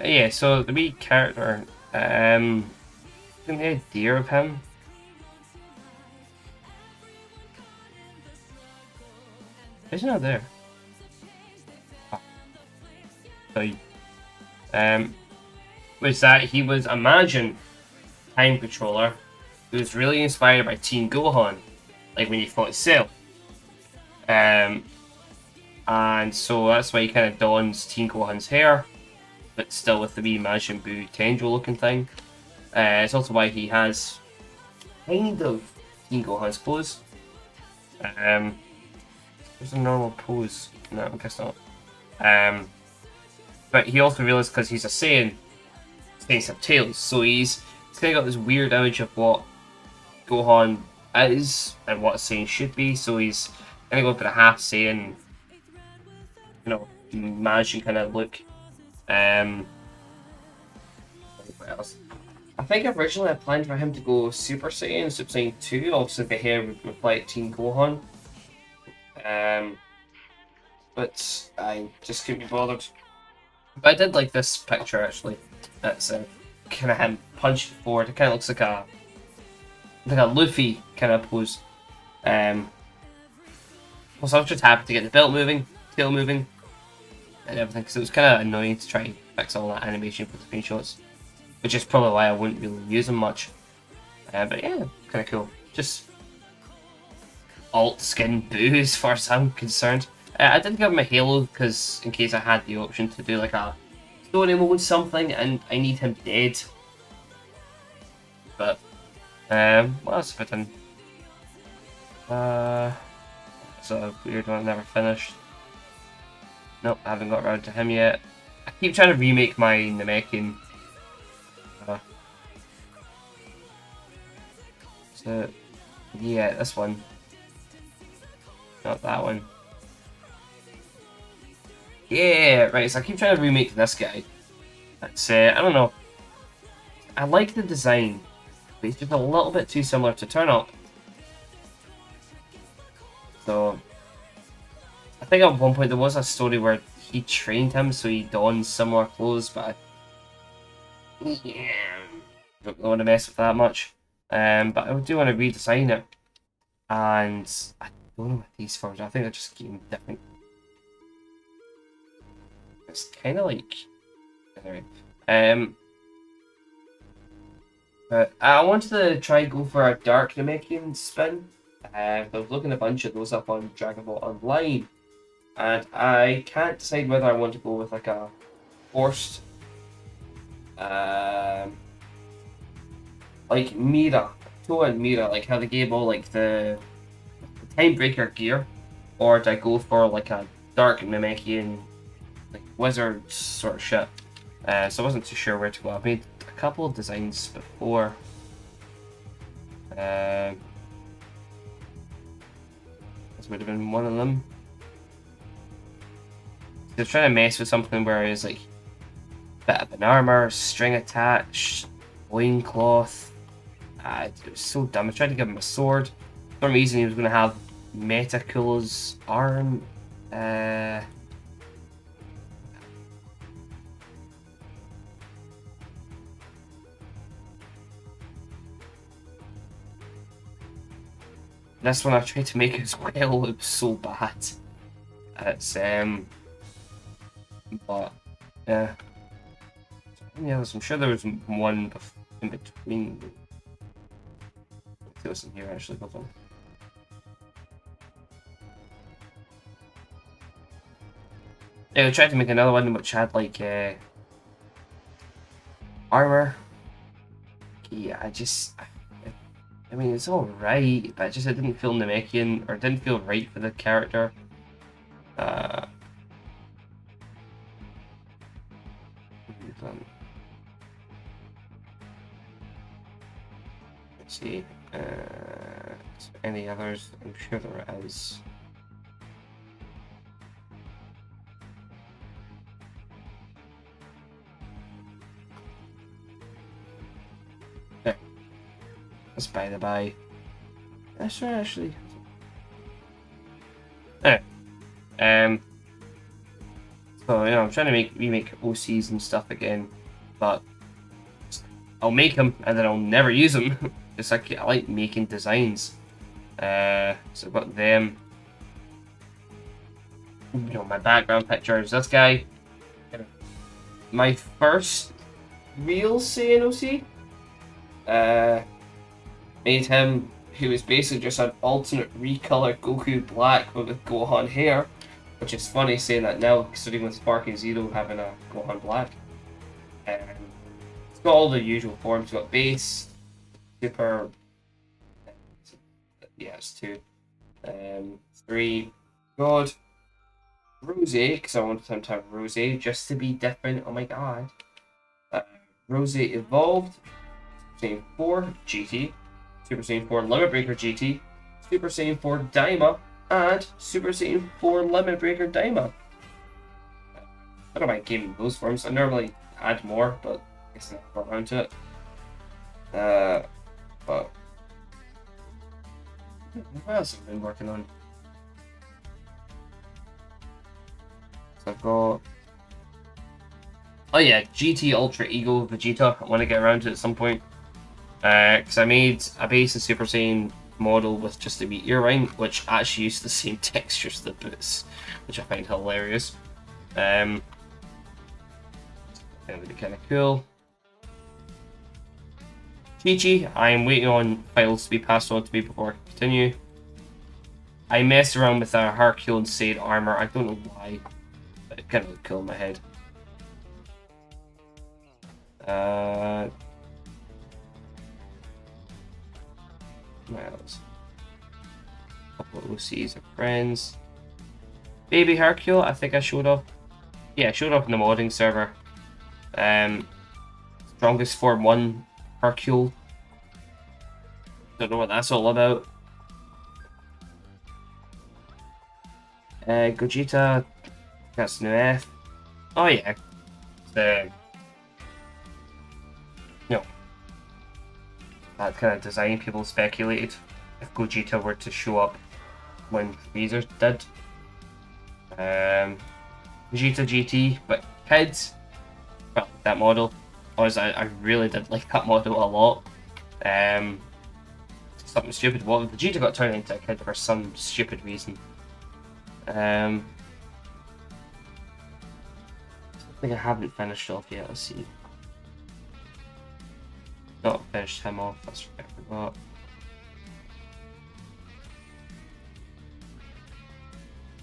Yeah, so the wee character, the idea of him. He's not there. Oh. So, was that he was a Majin time controller who was really inspired by Teen Gohan, like when he fought Cell. And so that's why he kind of dons Teen Gohan's hair, but still with the wee Majin Buu tendril looking thing. It's also why he has kind of Teen Gohan's clothes. There's a normal pose. No, I guess not. But he also realized because he's a Saiyan, Saiyans have tails, so he's kind of got this weird image of what Gohan is and what a Saiyan should be. So he's kind of going for the half Saiyan, Majin kind of look. What else? I think originally I planned for him to go Super Saiyan 2, obviously the hair would reflect Teen Gohan. But I just couldn't be bothered. But I did like this picture actually. That's kind of him punched forward. It kind of looks like a Luffy kind of pose. Also, I was just happy to get the belt moving, tail moving, and everything. Because it was kind of annoying to try and fix all that animation for the screenshots, which is probably why I wouldn't really use them much. But yeah, kind of cool. Just alt skin Buu as far as I'm concerned. I didn't give him a halo because in case I had the option to do like a story mode something and I need him dead. But What else have I done? It's a weird one I never finished. Nope, I haven't got around to him yet. I keep trying to remake my Namekian. So, yeah, this one. Not that one. Yeah, right, so I keep trying to remake this guy. It's, I don't know. I like the design, but it's just a little bit too similar to Turn Up. So, I think at one point there was a story where he trained him so he donned similar clothes, but I don't want to mess with that much. But I do want to redesign it, and I don't know what these forms are. I think they're just getting different. It's kind of like anyway. But I wanted to try go for a dark Namekian spin. I was looking a bunch of those up on Dragon Ball Online, and I can't decide whether I want to go with like a forced, like Mira, Toa and Mira, like how they gave all like the Timebreaker gear, or do I go for like a dark Namekian, like wizard sort of shit? So I wasn't too sure where to go. I've made a couple of designs before. This would have been one of them. They're trying to mess with something where it's like a bit of an armor, string attached, loincloth. It was so dumb. I tried to give him a sword. For some reason he was going to have Metacula's arm. This one I tried to make as well, it was so bad. It's but yeah. Yeah, I'm sure there was one in between. There was in here actually, hold on. Yeah, I tried to make another one which had like armor. Yeah, I mean, it's alright, but it didn't feel Namekian, or it didn't feel right for the character. Let's see. Any others? I'm sure there is. That's by the by. That's right, actually. Anyway, so I'm trying to remake OCs and stuff again, but I'll make them and then I'll never use them. It's like I like making designs. So I've got them. My background picture is this guy. My first real Saiyan OC. Made him, who was basically just an alternate recolored Goku black but with Gohan hair, which is funny saying that now, considering with Sparking Zero having a Gohan black. It's got all the usual forms. It's got base, super. Yeah, it's 2. 3. God. Rose, because I wanted him to have Rose just to be different. Oh my god. Rose evolved. Saiyan 4 GT. Super Saiyan 4 Limit Breaker GT, Super Saiyan 4 Daima, and Super Saiyan 4 Limit Breaker Daima. I don't mind gaming those forms. I normally add more, but I guess I never got around to it. But what else have I been working on? So I've got. Oh yeah, GT Ultra Ego Vegeta. I want to get around to it at some point. Because I made a base and Super Saiyan model with just the meteor ring, which actually used the same textures as the boots, which I find hilarious. That would be kind of cool. Chi-Chi, I'm waiting on files to be passed on to me before I continue. I messed around with a Hercule Said armor. I don't know why, but it kind of looked cool in my head. What else? A couple of OCs of friends. Baby Hercule, I think I showed off. Yeah, I showed off in the modding server. Strongest Form 1 Hercule. Don't know what that's all about. Gogeta, that's new F. Oh yeah, the that kind of design people speculated if Gogeta were to show up when Freezer did. Vegeta GT, but kids, well, that model. I really did like that model a lot. Something stupid. Well, Vegeta got turned into a kid for some stupid reason. I think I haven't finished off yet. Let's see. Not finished him off. That's right. I forgot.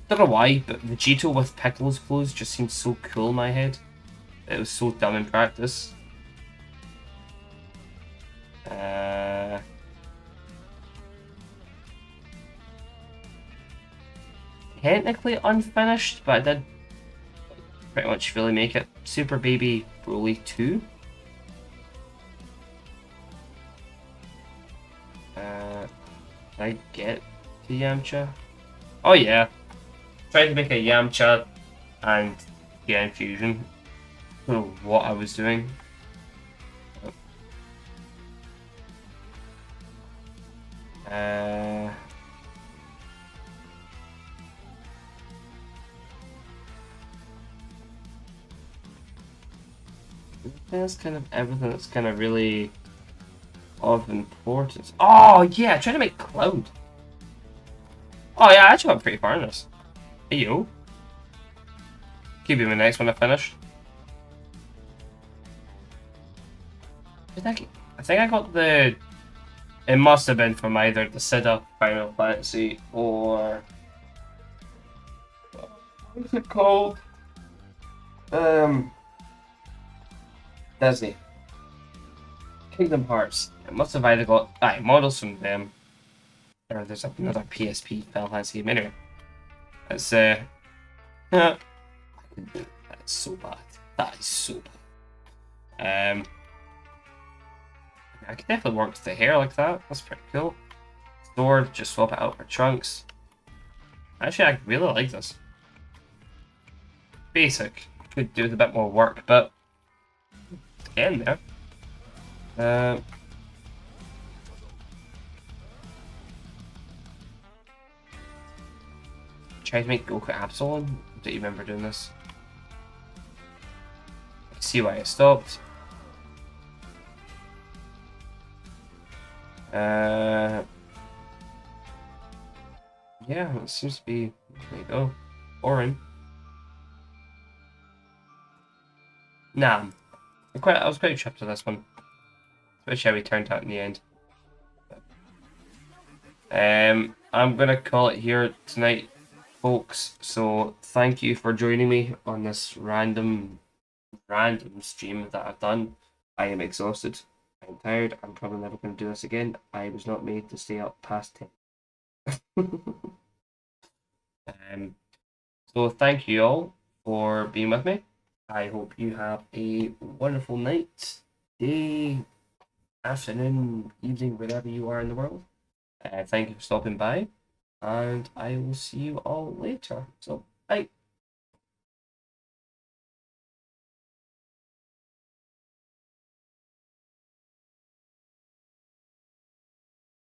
Don't know why, but Vegeta with Piccolo's clothes just seems so cool in my head. It was so dumb in practice. Technically unfinished, but I did pretty much fully make it. Super Baby Broly 2. Did I get to Yamcha? Oh yeah. Tried to make a Yamcha and Gen Fusion. I don't know what I was doing. That's kind of everything that's kind of really of importance. Oh yeah, trying to make Cloud. Oh yeah, I actually went pretty far in this. Hey yo. Keep you the next one I finish. I think I got the. It must have been from either the Sida Final Fantasy or what's it called? Disney. Kingdom Hearts. It must have either got models from them, or there's another PSP Final Fantasy game. Anyway, it's that's so bad. That is so bad. I could definitely work with the hair like that. That's pretty cool. Sword, just swap it out for Trunks. Actually, I really like this. Basic. Could do with a bit more work, but it's getting there. Try to make Goku Absol. Do you remember doing this? I see why I stopped. Yeah, it seems to be. There you go. Orin. Nah, I was quite tripped with this one. Especially how he turned out in the end. I'm gonna call it here tonight, folks. So thank you for joining me on this random stream that I've done. I am exhausted. I'm tired. I'm probably never going to do this again. I was not made to stay up past 10. So thank you all for being with me. I hope you have a wonderful night, day, afternoon, evening, wherever you are in the world. Thank you for stopping by, and I will see you all later. So, bye.